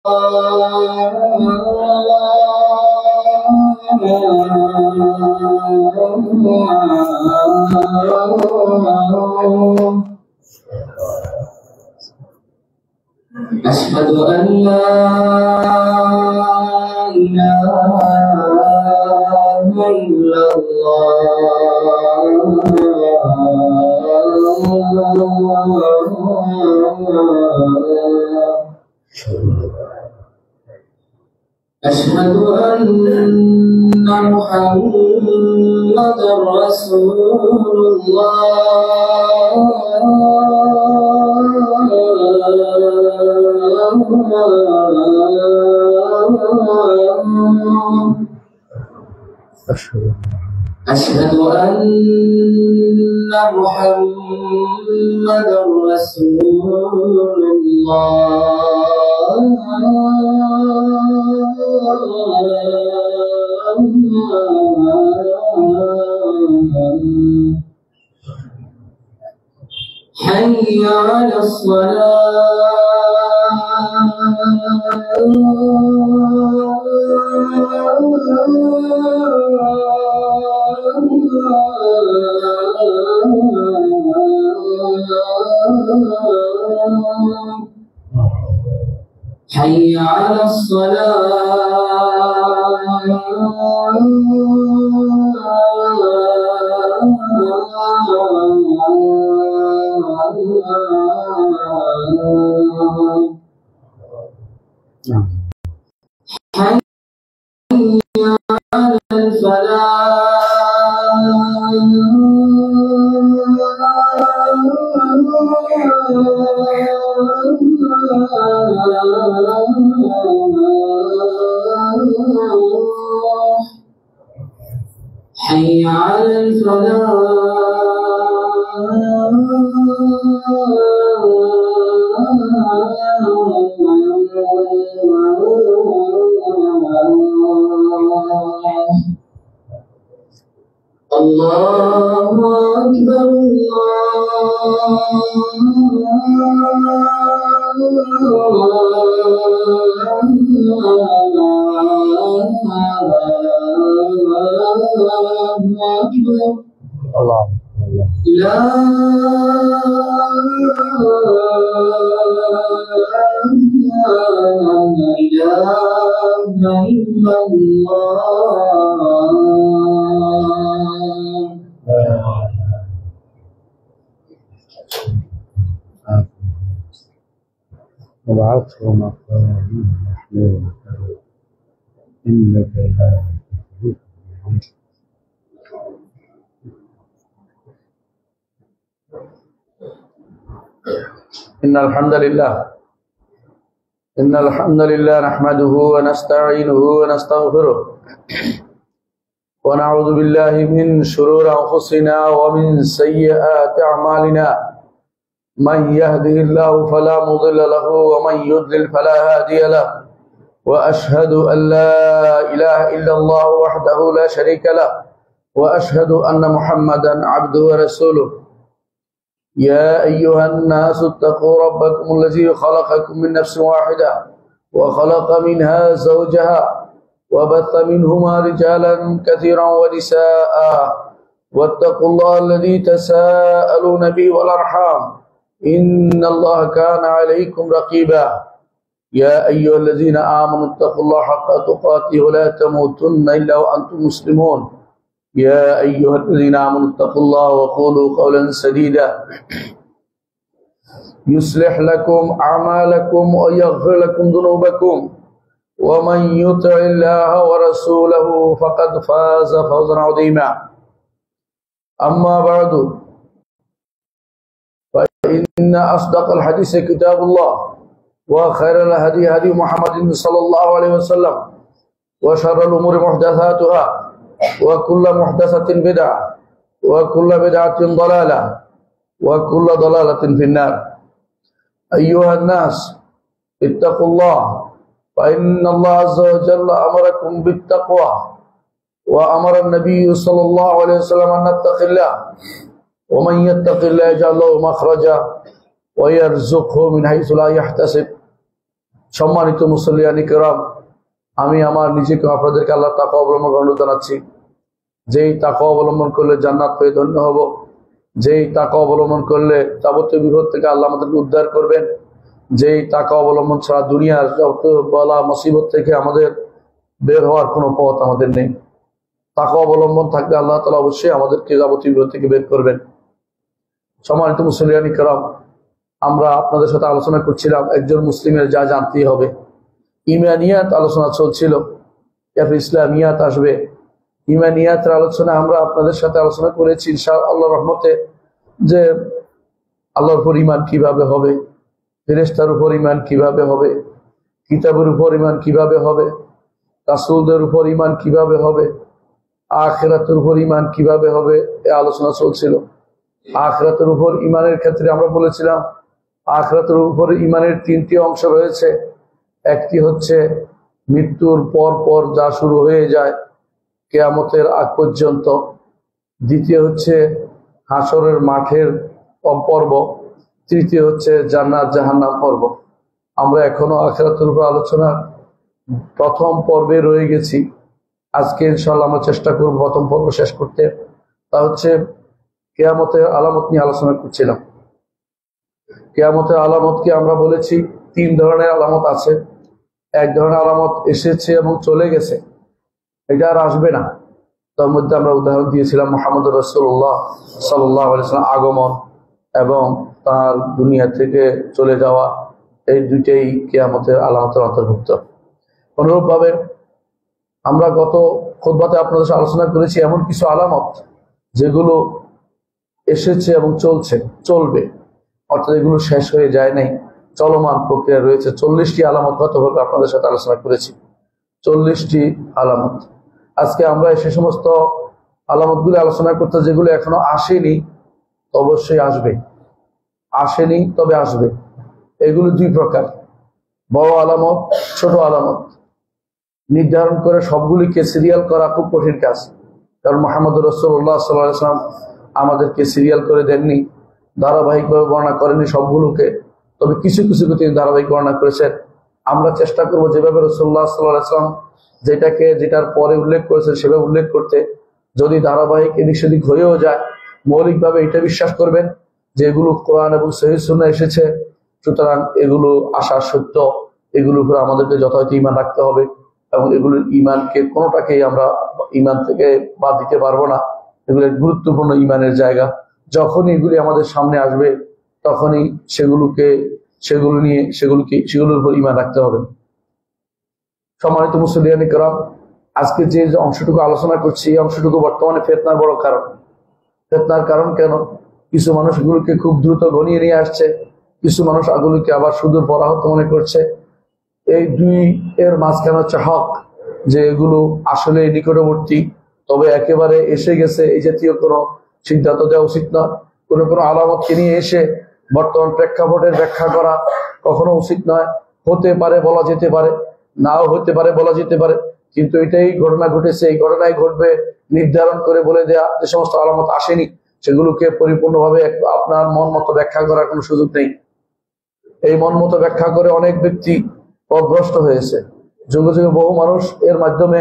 أشهد أن لا إله إلا الله. أشهد أن محمدا رسول الله. أشهد أن محمدا رسول الله. حي على حي على حي على الله أكبر. الله لا إله إلا الله. وبعثه مقام محمود إنك لا إن الحمد لله نحمده ونستعينه ونستغفره ونعوذ بالله من شرور أنفسنا ومن سيئات أعمالنا. من يهده الله فلا مضل له ومن يضلل فلا هادي له. وأشهد أن لا إله إلا الله وحده لا شريك له وأشهد أن محمدا عبده ورسوله. يا أيها الناس اتقوا ربكم الذي خلقكم من نفس واحدة وخلق منها زوجها وبث منهما رجالا كثيرا ونساء واتقوا الله الذي تساءلون به والأرحام إن الله كان عليكم رقيبا. يا أيها الذين آمنوا اتقوا الله حق تقاته ولا تموتن إلا وأنتم مسلمون. يا أيها الذين آمنوا اتقوا الله وقولوا قولا سديدا يصلح لكم أعمالكم ويغفر لكم ذنوبكم ومن يطع الله ورسوله فقد فاز فوزا عظيما. أما بعد فإن أصدق الحديث كتاب الله وخير الهدي هدي محمد صلى الله عليه وسلم وشر الأمور محدثاتها وكل محدثة بدعة وكل بدعة ضلالة وكل ضلالة في النار. أيها الناس اتقوا الله فإن الله عز وجل أمركم بالتقوى وأمر النبي صلى الله عليه وسلم أن نتقي الله ومن يتق الله يجعل له مخرجا ويرزقه من حيث لا يحتسب সম্মানিত মুসল্লিয়ানি কেরাম, আমি আমার নিজেকে আপনাদেরকে আল্লাহ তাকওয়া অবলম্বন অনুরোধ জানাচ্ছি। যেই তাকওয়া অবলম্বন করলে জান্নাত পেয়ে ধন্য হব, যেই তাকওয়া অবলম্বন করলে যাবতীয় বিপদ থেকে আল্লাহ আমাদেরকে উদ্ধার করবেন, যেই তাকওয়া অবলম্বন ছাড়া দুনিয়ার যত বলা মুসিবত থেকে আমাদের বের হওয়ার কোনো পথ আমাদের নেই। তাকওয়া অবলম্বন থাকলে আল্লাহ তাআলা অবশ্যই আমাদেরকে যাবতীয় বিপদ থেকে বের করবেন। সম্মানিত মুসল্লিয়ানি কেরাম, আমরা আপনাদের সাথে আলোচনা করছিলাম একজন মুসলিমের যা জানতেই হবে। ইমানিয়াত আলোচনা চলছিল, এরপর ইসলামিয়াত আসবে। ইমানিয়াতের আলোচনা আমরা আপনাদের সাথে আলোচনা করেছি ইনশাআল্লাহর রহমতে, যে আল্লাহর উপর ঈমান কিভাবে হবে, ফেরেশতার উপর ঈমান কিভাবে হবে, কিতাবের উপর ঈমান কিভাবে হবে, রাসূলদের উপর ঈমান কিভাবে হবে, আখিরাতের উপর ঈমান কিভাবে হবে, এই আলোচনা চলছিল। আখিরাতের উপর ঈমানের ক্ষেত্রে আমরা বলেছিলাম আখিরাতের উপর ঈমানের তিনটি অংশ রয়েছে। একটি হচ্ছে মৃত্যুর পর পর যা শুরু হয়ে যায় কিয়ামতের আগ পর্যন্ত, দ্বিতীয় হচ্ছে হাসরের মাঠের পর্ব, তৃতীয় হচ্ছে জান্নাত জাহান্নাম পর্ব। আমরা এখনো আখিরাতের উপর আলোচনার প্রথম পর্বে রয়ে গেছি। আজকে ইনশাআল্লাহ আমরা চেষ্টা করব প্রথম পর্ব শেষ করতে। তা হচ্ছে কিয়ামতের আলামত নিয়ে আলোচনা করছিলাম। কিয়ামতের আলামতকে আমরা বলেছি তিন ধরনের আলামত আছে। এক ধরনের আলামত এসেছে এবং চলে গেছে, এটা আর আসবে না। তার মধ্যে আমরা উদাহরণ দিয়েছিলাম মুহাম্মদ রাসূলুল্লাহ সাল্লাল্লাহু আলাইহি ওয়াসাল্লাম আগমন এবং তার দুনিয়া থেকে চলে যাওয়া, এই দুইটাই কিয়ামতের আলামতের অন্তর্ভুক্ত। অনুরূপভাবে আমরা গত খুতবাতে আপনাদের সাথে আলোচনা করেছি এমন কিছু আলামত যেগুলো এসেছে এবং চলবে, অর্থাৎ এগুলো শেষ হয়ে যায় নাই, চলমান প্রক্রিয়া রয়েছে। 40টি আলামত গতভাবে আপনাদের সাথে আলোচনা করেছি, 40টি আলামত। আজকে আমরা সে সমস্ত আলামতগুলো আলোচনা করতে, যেগুলো এখনো আসেনি, অবশ্যই আসবে, আসেনি তবে আসবে। এগুলো দুই প্রকার, বড় আলামত, ছোট আলামত। নির্ধারণ করে সবগুলিকে সিরিয়াল করা খুব কঠিন কাজ, কারণ মুহাম্মদ রাসূলুল্লাহ সাল্লাল্লাহু আলাইহি ওয়াসাল্লাম আমাদেরকে সিরিয়াল করে দেননি, ধারাবাহিকভাবে বর্ণনা করেননি সবগুলোকে, তবে কিছু কিছুকে তিনি ধারাবাহিক বর্ণনা করেছেন। আমরা চেষ্টা করবো যেভাবে রাসূলুল্লাহ সাল্লাল্লাহু আলাইহি ওয়াসাল্লাম যেটার পরে উল্লেখ করেছেন সেভাবে উল্লেখ করতে। যদি ধারাবাহিক এদিক সেদিক হয়েও যায়, মৌলিকভাবে এটা বিশ্বাস করবেন যে এগুলো কোরআন এবং সহিহ সুন্নাহ এসেছে, সুতরাং এগুলো আশা সত্য, এগুলোর উপর আমাদেরকে যথাযথ ঈমান রাখতে হবে এবং এগুলোর ঈমানকে কোনোটাকেই আমরা ঈমান থেকে বাদ দিতে পারবো না। এগুলো গুরুত্বপূর্ণ ঈমানের জায়গা। যখনই এগুলি আমাদের সামনে আসবে তখনই সেগুলোর উপর ঈমান রাখতে হবে। সম্মানিত মুসলিয়ানি কেরাম, আজকে যে অংশটুকু আলোচনা করছি এই অংশটুকু বর্তমানে ফিতনার বড় কারণ। ফিতনার কারণ কেন? কিছু মানুষ এগুলোকে খুব দ্রুত ঘনিয়ে নিয়ে আসছে, কিছু মানুষ এগুলোকে আবার সুদূর পরাহত মনে করছে। এই দুই এর মাঝখানে হচ্ছে হক, যে এগুলো আসলে নিকটবর্তী, তবে একেবারে এসে গেছে এই জাতীয় কোনো সিদ্ধান্ত দেওয়া উচিত নয়। কোনো আলামতকে নিয়ে এসে বর্তমান প্রেক্ষাপটের ব্যাখ্যা করা কখনো উচিত নয়। হতে পারে বলা যেতে পারে, নাও হতে পারে বলা যেতে পারে, কিন্তু এটাই ঘটনা ঘটেছে, এই ঘটনাই ঘটবে নির্ধারণ করে বলে দেয়া যে সমস্ত আলামত আসেনি সেগুলোকে পরিপূর্ণভাবে আপনার মন মতো ব্যাখ্যা করার কোনো সুযোগ নেই। এই মন মতো ব্যাখ্যা করে অনেক ব্যক্তি পথভ্রষ্ট হয়েছে। যুগে যুগে বহু মানুষ এর মাধ্যমে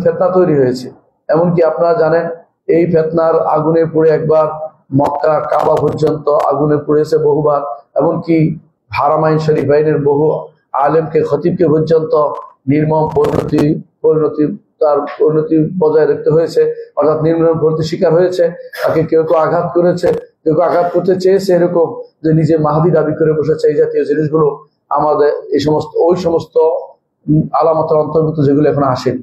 ফিতনা তৈরি হয়েছে। এমনকি আপনারা জানেন এই ফিতনার আগুনে পুড়ে একবার মক্কা কাবা পর্যন্ত আগুনে পুড়েছে বহুবার, এমনকি হারামাইন শরীফাইনের বহু আলেমকে খতিবকে পর্যন্ত নির্মম পরিণতি বজায় রাখতে হয়েছে, অর্থাৎ নির্মম পরিণতির শিকার হয়েছে। তাকে কেউ কেউ আঘাত করেছে, কেউ কেউ আঘাত করতে চেয়েছে, এরকম যে নিজে মাহদি দাবি করে বসেছে। এই জাতীয় জিনিসগুলো আমাদের ওই সমস্ত আলামতের অন্তর্ভুক্ত যেগুলো এখন আসেনি।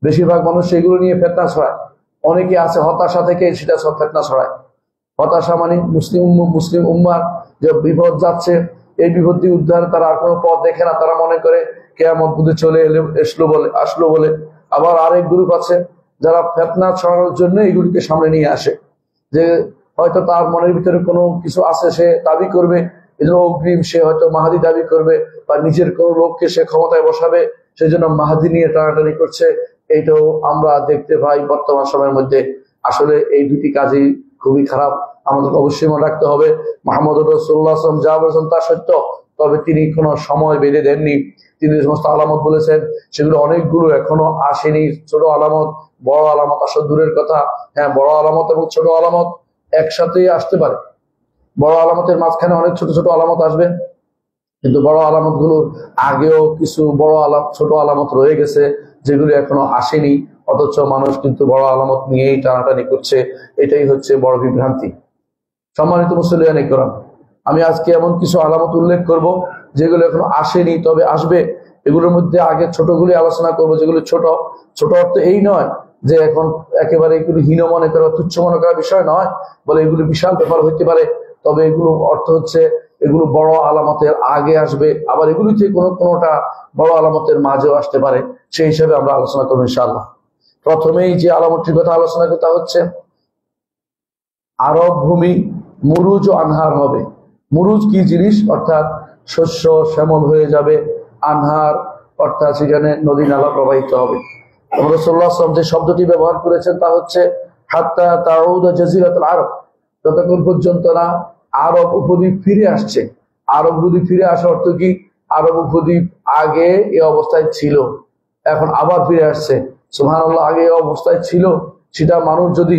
বেশিরভাগ মানুষ সেগুলো নিয়ে ফিতনা ছড়ায়। অনেকে আছে হতাশা থেকে সেটা সব ফিতনা ছড়ায়। হতাশা মানে মুসলিম উম্মার যে বিপদ যাচ্ছে, এই বিপদ দিয়ে উদ্ধার তারা আর কোনো পথ দেখে না। তারা মনে করে কিয়ামত বুঝে চলে আসলো বলে। আবার আরেক গ্রুপ আছে যারা ফিতনা ছড়ানোর জন্য এগুলিকে সামনে নিয়ে আসে, যে হয়তো তার মনের ভিতরে কোনো কিছু আছে, সে দাবি করবে, এজন্য অগ্রিম সে হয়তো মাহাদি দাবি করবে, বা নিজের কোনো লোককে সে ক্ষমতায় বসাবে, সেই জন্য মাহাদি নিয়ে টানাটানি করছে। এইটাও আমরা দেখতে পাই বর্তমান সময়ের মধ্যে। আসলে এই দুটি কাজই খুবই খারাপ। আমাদের অবশ্যই মনে রাখতে হবে মুহাম্মদ রাসূলুল্লাহ সাল্লাল্লাহু আলাইহি ওয়াসাল্লাম যা বলেছেন তা সত্য, তবে তিনি কোনো সময় বেঁধে দেননি। তিনি যে সমস্ত আলামত বলেছেন সেগুলো অনেকগুলো এখনো আসেনি। ছোট আলামত, বড় আলামত আসা দূরের কথা। হ্যাঁ, বড় আলামত এবং ছোট আলামত একসাথেই আসতে পারে। বড় আলামতের মাঝখানে অনেক ছোট ছোট আলামত আসবে, কিন্তু বড় আলামত গুলো আগেও কিছু বড় ছোট আলামত রয়ে গেছে যেগুলো এখনো আসেনি, অথচ মানুষ কিন্তু বড় আলামত নিয়েই টানাটানি করছে। এটাই হচ্ছে বড় বিভ্রান্তি। সম্মানিত মুসলিয়ান ইকরাম, আমি আজকে এমন কিছু আলামত উল্লেখ করব যেগুলো এখনো আসেনি, তবে আসবে। এগুলোর মধ্যে আগে ছোটগুলি আলোচনা করব, যেগুলো ছোট। ছোট অর্থ এই নয় যে এখন একেবারে এগুলো হীন মনে করা, তুচ্ছ মনে করার বিষয় নয়, বলে এগুলো বিশাল ব্যাপার হইতে পারে। তবে এগুলো অর্থ হচ্ছে এগুলো বড় আলামতের আগে আসবে, আবার এগুলিতে কোনোটা বড় আলামতের মাঝেও আসতে পারে। সেই হিসাবে আমরা আলোচনা করবো ইনশাআল্লাহ। প্রথমেই যে আলামতটির কথা আলোচনা করতে হচ্ছে, আরব ভূমি মুরুজ ও আনহার হবে। মুরুজ কি জিনিস? অর্থাৎ শস্য শ্যামল হয়ে যাবে। আনহার অর্থাৎ সেখানে নদী নালা প্রবাহিত হবে। রাসূলুল্লাহ সাল্লাল্লাহু আলাইহি ওয়াসাল্লাম যে শব্দটি ব্যবহার করেছেন তা হচ্ছে হাত্তা তাউদ জাজিরাতুল আরব, যতক্ষণ পর্যন্ত না আরব উপদ্বীপ ফিরে আসছে। আরব উপদ্বীপ ফিরে আসা অর্থ কি? আরব উপদ্বীপ আগে এই অবস্থায় ছিল, এখন আবার ফিরে আসছে। সুবহানাল্লাহ। আগে এই অবস্থায় ছিল, সেটা মানুষ যদি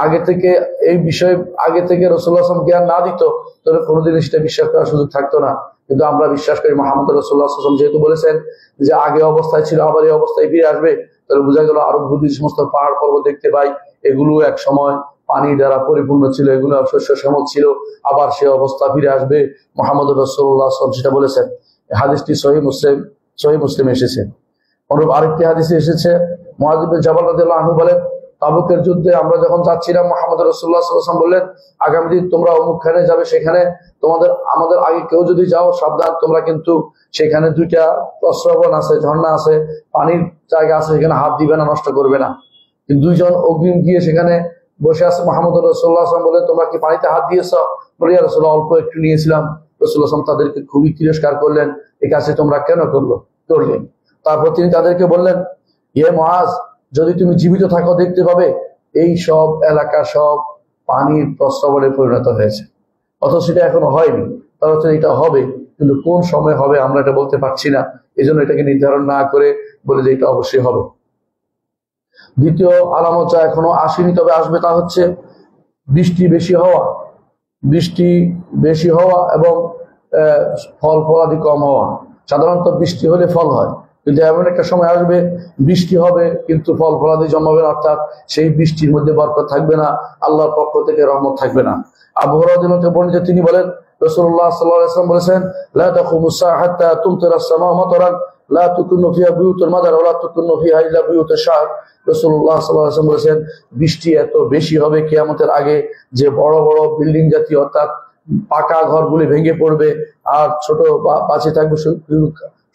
আগে থেকে এই বিষয়ে আগে থেকে রাসূলুল্লাহ সাল্লাল্লাহু আলাইহি ওয়াসাল্লাম জ্ঞান না দিত, তাহলে কোনোদিন সেটা বিশ্বাস করার সুযোগ থাকতো না। কিন্তু আমরা বিশ্বাস করি মুহাম্মদ রাসূলুল্লাহ সাল্লাল্লাহু আলাইহি ওয়াসাল্লাম যেহেতু বলেছেন যে আগে অবস্থায় ছিল আবার এই অবস্থায় ফিরে আসবে, তাহলে বোঝা গেল আরব উপদ্বীপ সমস্ত পাহাড় পর্বত দেখতে পাই, এগুলো এক সময় পানি দ্বারা পরিপূর্ণ ছিল, এগুলো শস্য শ্যামল ছিল, আবার সে অবস্থা ফিরে আসবে। মুহাম্মদ রাসূলুল্লাহ সাল্লাল্লাহু আলাইহি ওয়াসাল্লাম সেটা বলেছেন। হাদিসটি সহিহ মুসলিমে এসেছে। অনুরূপ আরেকটি হাদিসে এসেছে, মুআয ইবনে জাবাল রাদিয়াল্লাহু আনহু বলেন, তাবুকের যুদ্ধে আমরা যখন যাচ্ছিলাম, মুহাম্মদ রাসূলুল্লাহ সাল্লাল্লাহু আলাইহি ওয়াসাল্লাম বললেন, আগামী দিন তোমরা অমুকখানে যাবে, সেখানে আমাদের আগে কেউ যদি যাও সাবধান, তোমরা কিন্তু সেখানে দুইটা প্রস্রবণ আছে, ঝর্ণা আছে, পানির জায়গা আছে, সেখানে হাত দিবে না, নষ্ট করবে না। কিন্তু দুইজন অগ্রিম গিয়ে সেখানে বসে আছে। মুহাম্মদ রাসূলুল্লাহ সাল্লাল্লাহু আলাইহি ওয়াসাল্লাম বলেন, তোমরা কি পানিতে হাত দিয়েছ? বলে, ইয়া রাসূলুল্লাহ, অল্প একটু নিয়েছিলাম। রাসূলুল্লাহ সাল্লাল্লাহু আলাইহি ওয়াসাল্লাম তাদেরকে খুবই তিরস্কার করলেন, এই কাজটি তোমরা কেন করলেন? তারপর তিনি তাদেরকে বললেন, ইয়ে মুআজ, যদি তুমি জীবিত থাকো দেখতে পাবে এই সব এলাকা সব পানির প্রস্রবণে পরিণত হয়েছে। অথচ সেটা এখনো হয়নি, তাহলে এটা হবে, কিন্তু কোন সময় হবে আমরা এটা বলতে পারছি না। এই জন্য এটাকে নির্ধারণ না করে বলে যে এটা অবশ্যই হবে। দ্বিতীয় আলামত যা এখনো আসেনি তবে আসবে, তা হচ্ছে বৃষ্টি বেশি হওয়া। বৃষ্টি বেশি হওয়া এবং ফল ফলাদি কম হওয়া। সাধারণত বৃষ্টি হলে ফল হয়, কিন্তু এমন একটা সময় আসবে বৃষ্টি হবে কিন্তু ফল ফলাদি জন্মাবে না, অর্থাৎ সেই বৃষ্টির মধ্যে বরকত থাকবে না, আল্লাহর পক্ষ থেকে রহমত থাকবে না। আবু হুরায়রা রাদিয়াল্লাহু আনহু বর্ণিত, তিনি বলেন, রাসূলুল্লাহ সাল্লাল্লাহু আলাইহি ওয়াসাল্লাম বলেছেন, লা তাকুমুস সাআ হাত্তা তুমতিরাস সামাউ মাতারান লা তুকুন্নু ফিহা বুয়ুতুল মাদার ওয়া লা তুকুন্নু ফিহা ইল্লা বুয়ুতুশ শাহর। রাসূলুল্লাহ সাল্লাল্লাহু আলাইহি ওয়াসাল্লাম বলেছেন, বৃষ্টি এত বেশি হবে কিয়ামতের আগে যে বড় বড় বিল্ডিং জাতীয় অর্থাৎ পাকা ঘরগুলি ভেঙে পড়বে, আর ছোট বাঁচে থাকবে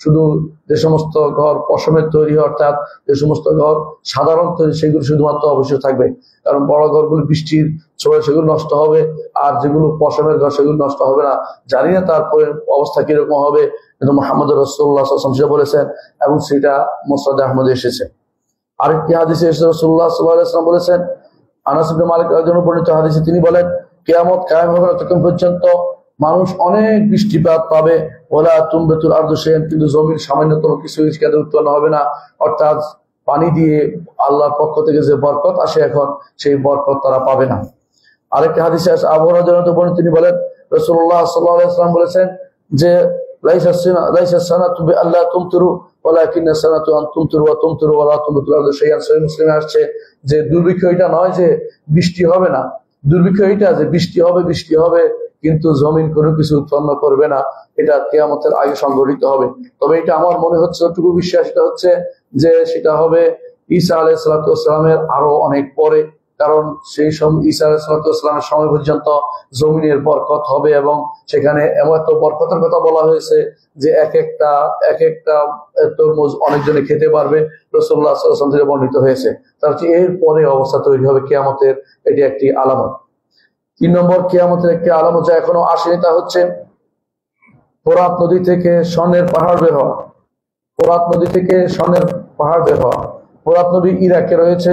শুধু যে সমস্ত ঘর পশমের তৈরি, অর্থাৎ যে সমস্ত ঘর সাধারণ তৈরি, সেগুলো শুধুমাত্র অবশ্যই থাকবে। কারণ বড় ঘরগুলো বৃষ্টির ছোঁয়া সেগুলো নষ্ট হবে, আর যেগুলো পশমের ঘর সেগুলো নষ্ট হবে না। জানি না তারপরে অবস্থা কিরকম হবে, কিন্তু মুহাম্মদ রাসূলুল্লাহ সাল্লাল্লাহু আলাইহি ওয়াসাল্লাম সেটা বলেছেন এবং সেটা মুসনাদ আহমদে এসেছে। আরেকটি হাদিসে রাসূলুল্লাহ সাল্লাল্লাহু আলাইহি ওয়াসাল্লাম বলেছেন, আনাস ইবনে মালিক রাদিয়াল্লাহু আনহু বর্ণিত হাদিসে তিনি বলেন, কিয়ামত কায়েম হবে ততক্ষণ পর্যন্ত মানুষ অনেক বৃষ্টিপাত পাবে, ওয়ালা তুমবাতুল আরদু শাইআন, কিন্তু জমির সামান্যতম কিছু ইসকাতে উৎপন্ন হবে না, অর্থাৎ পানি দিয়ে আল্লাহর পক্ষ থেকে যে বরকত আসে এখন সেই বরকত তারা পাবে না। আরেকটি হাদিসে আছে, আবু হুরায়রা রাদিয়াল্লাহু আনহু তিনি বলেন, রাসূলুল্লাহ সাল্লাল্লাহু আলাইহি ওয়াসাল্লাম বলেছেন যে লাইসা সানাতু বিআল্লা তুমতিরু ওয়ালাকিন্না সানাতু আন তুমতিরু ওয়া তুমতিরু ওয়া লা তুমতিরু আরদু শাইআন। সহিহ মুসলিমে আসছে যে দুর্ভিক্ষ এটা নয় যে বৃষ্টি হবে না, দুর্ভিক্ষ এটা যে বৃষ্টি হবে কিন্তু জমিন কোনো কিছু উৎপন্ন করবে না, এটা কিয়ামতের আগে সংঘটিত হবে। তবে এটা আমার মনে হচ্ছে যতটুকু বিশ্বাস, এটা হচ্ছে যে সেটা হবে ঈসা আলাইহিস সালাতু ওয়াস সালামের আরো অনেক পরে, কারণ সেই সময় ঈসা আলাইহিস সালাতু ওয়াস সালামের সময় পর্যন্ত জমিনের বরকত হবে এবং সেখানে এমন একটা বরকতের কথা বলা হয়েছে যে এক একটা তরমুজ অনেকজনে খেতে পারবে। রাসূলুল্লাহ সাল্লাল্লাহু আলাইহি ওয়াসাল্লাম থেকে বর্ণিত হয়েছে। তার হচ্ছে এর পরে অবস্থা তৈরি হবে কিয়ামতের, এটি একটি আলামত। 3 নম্বর কিয়ামতের একটি আলামত যা এখনো আসেনি, তা হচ্ছে ফোরাত নদী থেকে স্বর্ণের পাহাড় বের হওয়া। ফোরাত নদী থেকে স্বর্ণের পাহাড় বের হওয়া। ফোরাত নদী ইরাকে রয়েছে,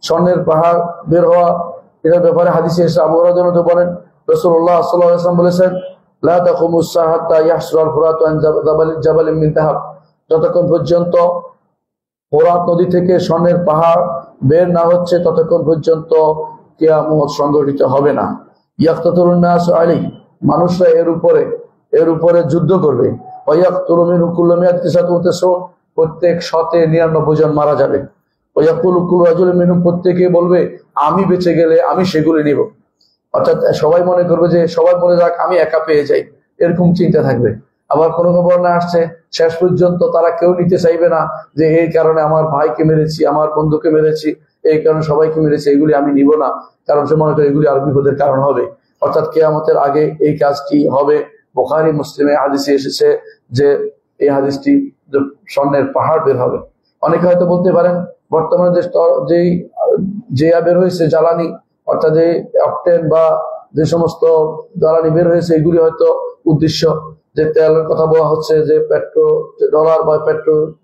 স্বর্ণের পাহাড় বের হওয়া, এটার ব্যাপারে হাদিসে এসে আবু হুরায়রা রাদিয়াল্লাহু আনহু বলেন, রাসূলুল্লাহ সাল্লাল্লাহু আলাইহি ওয়াসাল্লাম বলেছেন, লা তাকুমুস সাআ হাত্তা ইয়াহসুরাল ফুরাতু আন জাবালিন মিন যাহাব, যতক্ষণ পর্যন্ত ফোরাত নদী থেকে স্বর্ণের পাহাড় বের না হচ্ছে ততক্ষণ পর্যন্ত কিয়ামত সংঘটিত হবে না। ইয়াকতাতুরুন নাস আলাইহি, মানুষরা এর উপরে যুদ্ধ করবে। ওয়া ইয়াকতুলু মিনহু কুল্লু মিয়াতিন সাতুতাসু, প্রত্যেক 99 জন মারা যাবে। ওয়া ইয়াকুলু কুল্লু রাজুলিন মিনহুম, প্রত্যেকে বলবে আমি বেঁচে গেলে আমি সেগুলি নিব। অর্থাৎ সবাই মনে করবে যে সবাই বলে যাক আমি একা পেয়ে যাই, এরকম চিন্তা থাকবে। আবার কোনো বর্ণনা আসছে শেষ পর্যন্ত তারা কেউ নিতে চাইবে না যে এই কারণে আমার ভাইকে মেরেছি, আমার বন্ধুকে মেরেছি, এই কারণে সবাইকে মেরেছি, এগুলি আমি নিব না, কারণ সে মনে করে এগুলি আর বিপদের কারণ হবে। অর্থাৎ কিয়ামতের আগে এই কাজটি হবে। বুখারী মুসলিমে হাদিসে এসেছে যে এই হাদিসটি স্বর্ণের পাহাড় বের হবে। অনেকে হয়তো বলতে পারেন বর্তমানে যে বের হয়েছে জ্বালানি, অর্থাৎ এই অকটেন বা যে সমস্ত জ্বালানি বের হয়েছে এগুলি হয়তো উদ্দেশ্য, যে তেলের কথা বলা হচ্ছে যে ডলার বা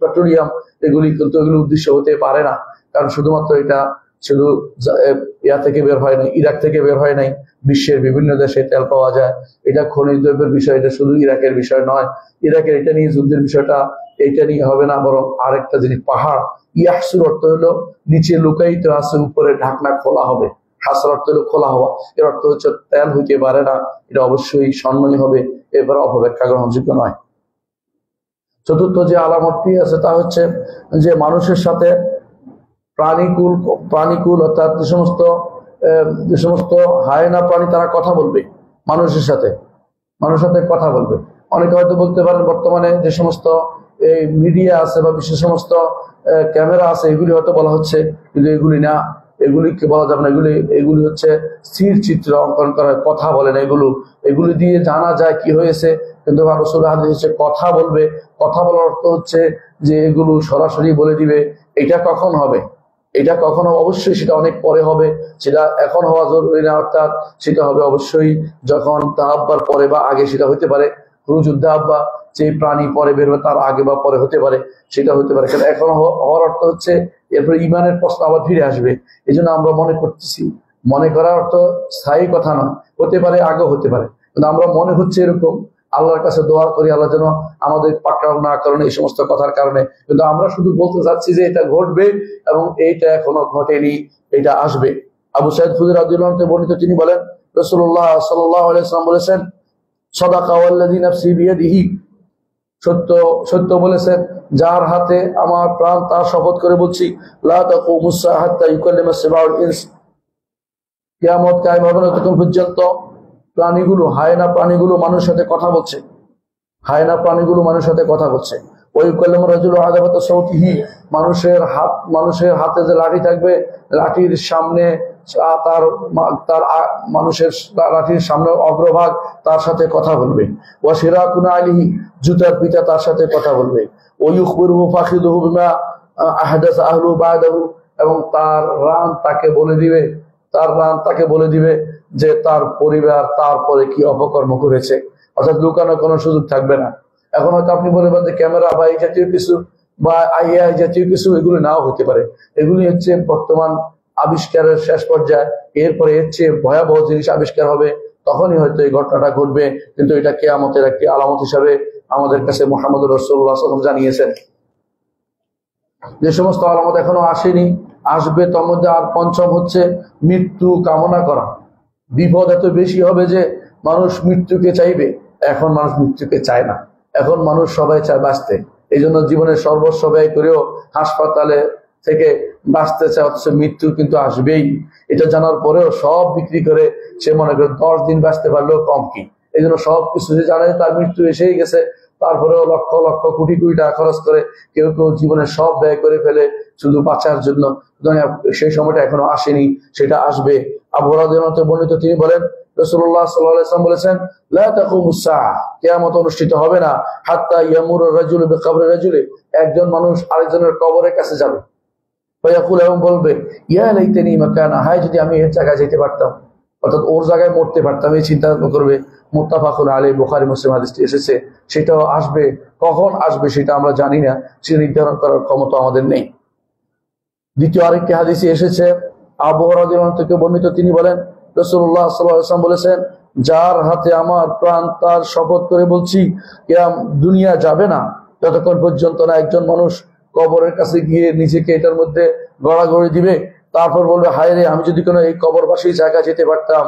পেট্রোলিয়াম, এগুলি কিন্তু এগুলি উদ্দেশ্য হতে পারে না। কারণ শুধুমাত্র এটা শুধু ইয়া থেকে বের হয় নাই, ইরাক থেকে বের হয় নাই, বিশ্বের বিভিন্ন দেশে তেল পাওয়া যায়। এটা খনিজ দ্রব্যের বিষয়, এটা শুধু ইরাকের বিষয় নয়। ইরাকের এটা নিয়ে যুদ্ধের বিষয়টা এইটা নিয়ে হবে না, বরং আরেকটা জিনিস পাহাড়। ইয়াহসুর অর্থ হলো নিচে লুকায়িত আছে, উপরে ঢাকনা খোলা হবে। হাসর অর্থ হলো খোলা হওয়া, এর অর্থ হচ্ছে তেল হইতে পারে না, এটা অবশ্যই স্বর্ণই হবে, এবার অপব্যাখ্যা গ্রহণযোগ্য নয়। চতুর্থ যে আলামতটি আছে তা হচ্ছে যে মানুষের সাথে প্রাণীকুল অর্থাৎ যে সমস্ত হায়না প্রাণী তারা কথা বলবে, মানুষের সাথে কথা বলবে। অনেকে হয়তো বলতে পারেন বর্তমানে যে সমস্ত মিডিয়া আছে বা বিশেষ সমস্ত ক্যামেরা আছে এগুলি হয়তো বলা হচ্ছে, কিন্তু এগুলি না, এগুলিকে বলা যাবে না। এগুলি হচ্ছে স্থির চিত্র অঙ্কন করা, কথা বলে না। এগুলি দিয়ে জানা যায় কি হয়েছে, কিন্তু রাসূল হাদিস হচ্ছে কথা বলবে। কথা বলার অর্থ হচ্ছে যে এগুলো সরাসরি বলে দিবে এটা কখন হবে, এটা কখনো অবশ্যই সেটা অনেক পরে হবে, সেটা এখন হওয়া জরুরি না। অর্থাৎ সেটা হবে অবশ্যই যখন তাহাব্বার পরে বা আগে, সেটা হতে পারে যুদ্ধাব্বা, যে প্রাণী পরে বের হবে তার আগে বা পরে হতে পারে, সেটা হতে পারে। কারণ এখন হওয়ার অর্থ হচ্ছে এরপরে ইমানের প্রশ্ন আবার ফিরে আসবে। এই জন্য আমরা মনে করতেছি, মনে করার অর্থ স্থায়ী কথা নয়, হতে পারে আগে হতে পারে, কিন্তু আমরা মনে হচ্ছে এরকম। আল্লাহর কাছে দোয়া করি আল্লাহ যেন আমাদের পাকড়াও না করেন এই সমস্ত কথার কারণে। কিন্তু আমরা শুধু বলতে চাচ্ছি যে এটা ঘটবে এবং এইটা এখনো ঘটেনি, এটা আসবে। আবু সাঈদ খুদরী রাদিয়াল্লাহু আনহু বর্ণিত, তিনি বলেন রাসূলুল্লাহ সাল্লাল্লাহু আলাইহি ওয়াসাল্লাম বলেছেন, সাদাকা ওয়াল্লাযী নাফসি বিয়াদিহি, সত্য বলেছেন যার হাতে আমার প্রাণ, তার শপথ করে বলছি, লা তাকুমুস সাআ হাত্তা ইউকাল্লিমা সিবাউল ইনস, কিয়ামত কায়েম হবে না ততক্ষণ পর্যন্ত হায়না প্রাণীগুলো মানুষের সাথে কথা বলছে। ওই কাল্লামু রাজুলু আযাবাতা সাউতিহি, মানুষের হাতে যে লাঠি থাকবে, লাঠির সামনে মানুষের লাঠির সামনে অগ্রভাগ তার সাথে কথা বলবে। ওয়া শিরাকুনা আলিহি, জুতার পিতা তার সাথে কথা বলবে। ওয়া ইখবিরুহু ফাখিদুহু বিমা আহদাসা আহলু বা'দাহু, এবং তার রান তাকে বলে দিবে যে তার পরিবার তারপরে কি অপকর্ম করেছে। অর্থাৎ লুকানোর কোনো সুযোগ থাকবে না। এখন হয়তো আপনি বলবেন যে ক্যামেরা বা এই জাতীয় কিছু বা আইআই জাতীয় কিছু, এগুলি নাও হতে পারে। এগুলি হচ্ছে বর্তমান আবিষ্কারের শেষ পর্যায়ে। এরপরে এর চেয়ে ভয়াবহ জিনিস আবিষ্কার হবে, তখনই হয়তো এই ঘটনাটা ঘটবে। কিন্তু এটা কিয়ামতের একটি আলামত হিসাবে আমাদের কাছে মুহাম্মদুর রাসূলুল্লাহ সাল্লাল্লাহু আলাইহি ওয়াসাল্লাম জানিয়েছেন। যে সমস্ত আলামত এখনো আসেনি, আসবে, তার মধ্যে আর পঞ্চম হচ্ছে মৃত্যু কামনা করা। বিপদ এত বেশি হবে যে মানুষ মৃত্যুকে চাইবে। এখন মানুষ মৃত্যুকে চায় না, এখন মানুষ সবাই চায় বাঁচতে। এই জন্য জীবনের সর্বস্ব ব্যয় করেও হাসপাতালে থেকে বাঁচতে চায়, অথচ মৃত্যু কিন্তু আসবেই। এটা জানার পরেও সব বিক্রি করে সে মনে করে 10 দিন বাঁচতে পারলেও কম কি। এই জন্য সবকিছু যে জানে তার মৃত্যু এসেই গেছে, তারপরেও লক্ষ লক্ষ কোটি কোটি টাকা খরচ করে কেউ জীবনের সব ব্যয় করে ফেলে শুধু বাঁচার জন্য। সেই সময়টা এখনো আসেনি, সেটা আসবে। আবু হুরায়রা রাদিয়াল্লাহু আনহু বর্ণিত, তিনি বলেন রাসূলুল্লাহ সাল্লাল্লাহু আলাইহি ওয়াসাল্লাম বলেছেন, লা তাকুমুস সাআ, কিয়ামত অনুষ্ঠিত হবে না, হাত্তা ইয়ামুরু রাজুলু বিকবরি রাজুলি, একজন মানুষ আরেকজনের কবরের কাছে যাবে। ফায়াকুল, এবং বলবে, ইয়া লাইতানি মাকানা, হায় যদি আমি এর জায়গায় যেতে পারতাম, অর্থাৎ ওর জায়গায় মরতে পারতাম, এই চিন্তা করবে। মুত্তাফাকুন আলাইহি, বুখারী মুসলিম হাদিসটি এসেছে। সেটাও আসবে, কখন আসবে সেটা আমরা জানি না, সেটা নির্ধারণ করার ক্ষমতা আমাদের নেই। দ্বিতীয় আরেকটি হাদিসে এসেছে আবু হুরায়রা রাদিয়াল্লাহু আনহু থেকে বর্ণিত, তিনি বলেন রাসূলুল্লাহ সাল্লাল্লাহু আলাইহি ওয়াসাল্লাম বলেছেন, যার হাতে আমার প্রাণ তার শপথ করে বলছি, দুনিয়া যাবে না যতক্ষণ পর্যন্ত না একজন মানুষ কবরের কাছে গিয়ে নিজেকে এটার মধ্যে গড়াগড়ি দিবে, তারপর বলবে, হায় রে, আমি যদি কোনো এই কবরবাসী জায়গা যেতে পারতাম।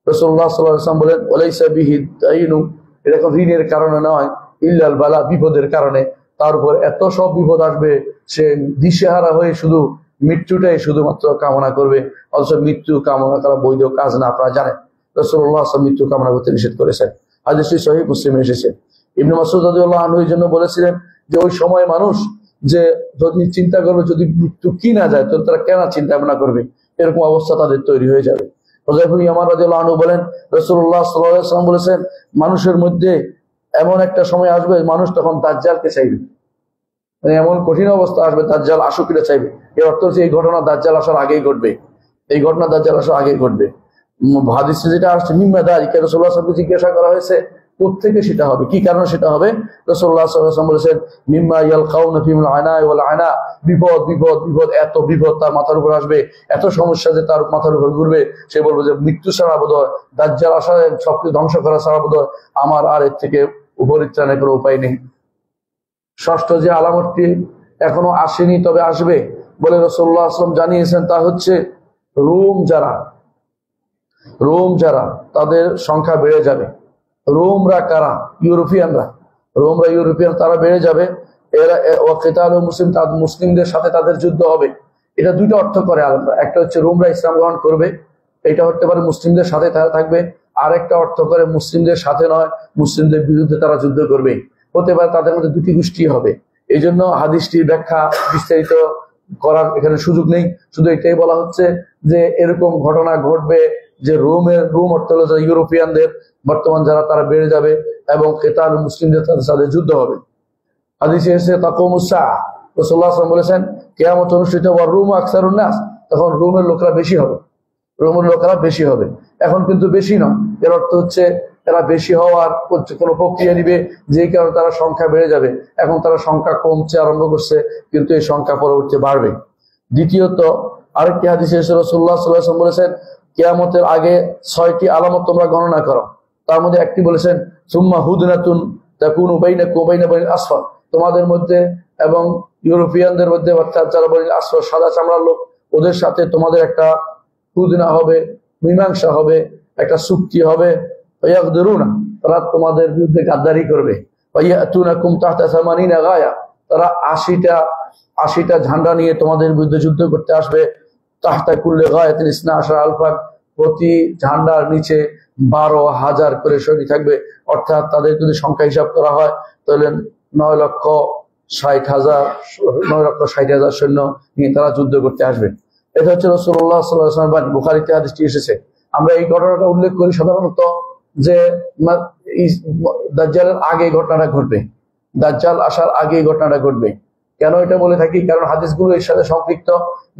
রাসূলুল্লাহ সাল্লাল্লাহু আলাইহি ওয়াসাল্লাম বলেন, ওয়ালাইসা বিহি দাইনু, এটা কোনো ঋণের কারণে নয়, ইল্লাল বালা, বিপদের কারণে। তার উপর এত সব বিপদ আসবে, সে দিশেহারা হয়ে শুধু মৃত্যুটাই শুধুমাত্র কামনা করবে। অথচ মৃত্যু কামনা করা বৈধ কাজ না, আপনারা জানেন। রাসূলুল্লাহ সাল্লাল্লাহু আলাইহি ওয়াসাল্লাম মৃত্যু কামনা করতে নিষেধ করেছেন। হাদিসটি সহিহ মুসলিমে এসেছে। ইবনে মাসউদ রাদিয়াল্লাহু আনহু এই জন্য বলেছিলেন যে ওই সময় মানুষ যে যদি চিন্তা করবে যদি মৃত্যু কি না যায়, তো তারা কেন চিন্তা ভাবনা করবে, এরকম অবস্থা তাদের তৈরি হয়ে যাবে। হুযায়ফা ইবনে ইয়ামান রাদিয়াল্লাহু আনহু বলেন, রাসূলুল্লাহ সাল্লাল্লাহু আলাইহি ওয়াসাল্লাম বলেছেন, মানুষের মধ্যে এমন একটা সময় আসবে, মানুষ তখন দাজ্জালকে চাইবে। মানে এমন কঠিন অবস্থা আসবে, দাজ্জাল আসুকিরা চাইবে। এর অর্থ হচ্ছে এই ঘটনা দাজ্জাল আসার আগেই ঘটবে, এই ঘটনা দাজ্জাল আসার আগেই ঘটবে। হাদিসে যেটা আসছে, মিম্মা দালিকা, রাসূলুল্লাহ সাল্লাল্লাহু আলাইহি ওয়াসাল্লামকে জিজ্ঞাসা করা হয়েছে কোত্থেকে সেটা হবে, কি কারণে সেটা হবে। রাসূলুল্লাহ সাল্লাল্লাহু আলাইহি ওয়াসাল্লাম বলেছেন, মিম্মা ইয়ালকাউনা ফিল আনা ওয়াল আনা, বিপদ বিপদ বিপদ, এত বিপদ তার মাথার উপর আসবে, এত সমস্যা যে তার মাথার উপর ঘুরবে। সে বলবে যে মৃত্যু ছাড়া বোধহয়, দাজ্জাল আসা সবকিছু ধ্বংস করা ছাড়া বোধহয় আমার আর এর থেকে উপরিত্রাণের কোনো উপায় নেই। ষষ্ঠ যে আলামতটি এখনো আসেনি তবে আসবে বলে রাসূলুল্লাহ সাল্লাল্লাহু আলাইহি ওয়াসাল্লাম জানিয়েছেন, তা হচ্ছে রোম যারা তাদের সংখ্যা বেড়ে যাবে। রোমরা কারা? ইউরোপিয়ান, তারা বেড়ে যাবে। এরা কিতালুল মুসলিম, তাদের মুসলিমদের সাথে তাদের যুদ্ধ হবে। এটা দুইটা অর্থ করে আলাদা। একটা হচ্ছে রোমরা ইসলাম গ্রহণ করবে, এটা হতে পারে মুসলিমদের সাথে তারা থাকবে। আর একটা অর্থ করে মুসলিমদের সাথে নয়, মুসলিমদের বিরুদ্ধে তারা যুদ্ধ করবে। হতে পারে তাদের মধ্যে দুটি গোষ্ঠী হবে। এই জন্য হাদিসটির ব্যাখ্যা বিস্তারিত করার এখানে সুযোগ নেই। শুধু এটাই বলা হচ্ছে যে এরকম ঘটনা ঘটবে যে রোম অর্থ হলো ইউরোপিয়ানদের বর্তমান যারা, তারা বেড়ে যাবে এবং কিতাল মুসলিমদের সাথে যুদ্ধ হবে। হাদিসে এসেছে তাকুমুস সাআহ, রাসূলুল্লাহ সাল্লাল্লাহু আলাইহি ওয়াসাল্লাম বলেছেন কিয়ামত অনুষ্ঠিত হবে, রোম আকসারুন নাস, তখন রোমের লোকরা বেশি হবে। এখন কিন্তু বেশি নয়, এর অর্থ হচ্ছে এরা বেশি হওয়ার কোনো প্রক্রিয়া নিবে, যেই কারণে তারা সংখ্যা বেড়ে যাবে। এখন তারা সংখ্যা কমছে আরম্ভ করছে, কিন্তু এই সংখ্যা পরবর্তীতে বাড়বে। দ্বিতীয়ত আরেকটি হাদিসে এসে রাসূলুল্লাহ সাল্লাল্লাহু আলাইহি ওয়াসাল্লাম বলেছেন, কিয়ামতের আগে 6টি আলামত তোমরা গণনা করো। তার মধ্যে একটি বলেছেন, সুম্মা হুদনাতুন তাকুনু বাইনাকুম ওয়া বাইনা বানিল আসফার, তোমাদের মধ্যে এবং ইউরোপিয়ানদের মধ্যে, অর্থাৎ যারা বানিল আসফার সাদা চামড়ার লোক, ওদের সাথে তোমাদের একটা হুদনা হবে, মীমাংসা হবে, একটা চুক্তি হবে। ইয়াগদিরুনা, তারা তোমাদের বিরুদ্ধে গাদ্দারি করবে। ওয়ায়াতুনাকুম তাহতা সামানিনা গায়া, তারা 80টা ঝান্ডা নিয়ে তোমাদের বিরুদ্ধে যুদ্ধ করতে আসবে। তাহতা কুল্লি গায়াতিন ইসনা আশারা আলফা, প্রতি ঝান্ডার নিচে 12,000 করে সৈনিক থাকবে। অর্থাৎ তাদের যদি সংখ্যা হিসাব করা হয় তাহলে 9,60,000 সৈন্য নিয়ে তারা যুদ্ধ করতে আসবে। এটা হচ্ছে রাসূলুল্লাহ সাল্লাল্লাহু আলাইহি ওয়াসাল্লাম বাণী, বুখারীতে হাদিসটি এসেছে। আমরা এই ঘটনাটা উল্লেখ করি সাধারণত যে দাজ্জালের আগে ঘটনাটা ঘটবে, দাজ্জাল আসার আগে ঘটনাটা ঘটবে। কেন এটা বলে থাকি? কারণ হাদিসগুলো এর সাথে সম্পৃক্ত।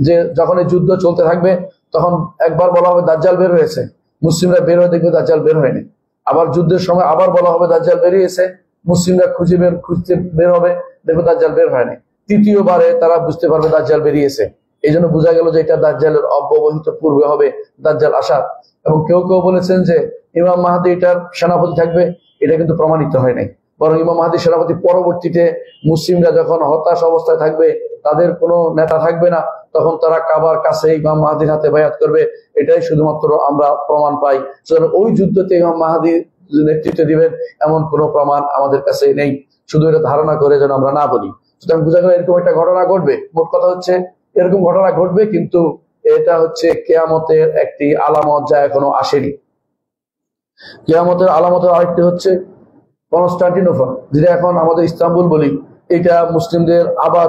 যে যখন এই যুদ্ধ চলতে থাকবে তখন একবার বলা হবে দাজ্জাল বের হয়েছে, মুসলিমরা বের হয়ে দেখবে দাজ্জাল বের হয়নি। আবার যুদ্ধের সময় আবার বলা হবে দাজ্জাল বেরিয়েছে, মুসলিমরা খুঁজতে বের হবে, দেখবে দাজ্জাল বের হয়নি। তৃতীয়বারে তারা বুঝতে পারবে দাজ্জাল বেরিয়েছে। এই জন্য বোঝা গেল যে এটা দাজ্জালের অব্যবহিত পূর্বে হবে দাজ্জাল আসার। এবং কেউ কেউ বলেছেন যে ইমাম মাহদী এটার সেনাপতি থাকবে, এটা কিন্তু প্রমাণিত হয় নাই। বরং ইমাম মাহদী সেনাপতি পরবর্তীতে মুসলিমরা যখন হতাশ অবস্থায় থাকবে, তাদের কোনো নেতা থাকবে না, তখন তারা কাবার কাছে ইমাম মাহদীর হাতে বায়াত করবে। এটাই শুধুমাত্র আমরা প্রমাণ পাই। সুতরাং ওই যুদ্ধতে ইমাম মাহদী নেতৃত্ব দিবেন এমন কোনো প্রমাণ আমাদের কাছে নেই। শুধু এটা ধারণা করে যেন আমরা না বলি। সুতরাং বোঝা গেল এরকম একটা ঘটনা ঘটবে। মোট কথা হচ্ছে এরকম ঘটনা ঘটবে, কিন্তু এটা হচ্ছে কিয়ামতের একটি আলামত যা এখনো আসেনি। কিয়ামতের আলামতের আরেকটি হচ্ছে কনস্টান্টিনোপল, যেটা এখন আমাদের ইস্তাম্বুল বলি। এটা মুসলিমদের আবার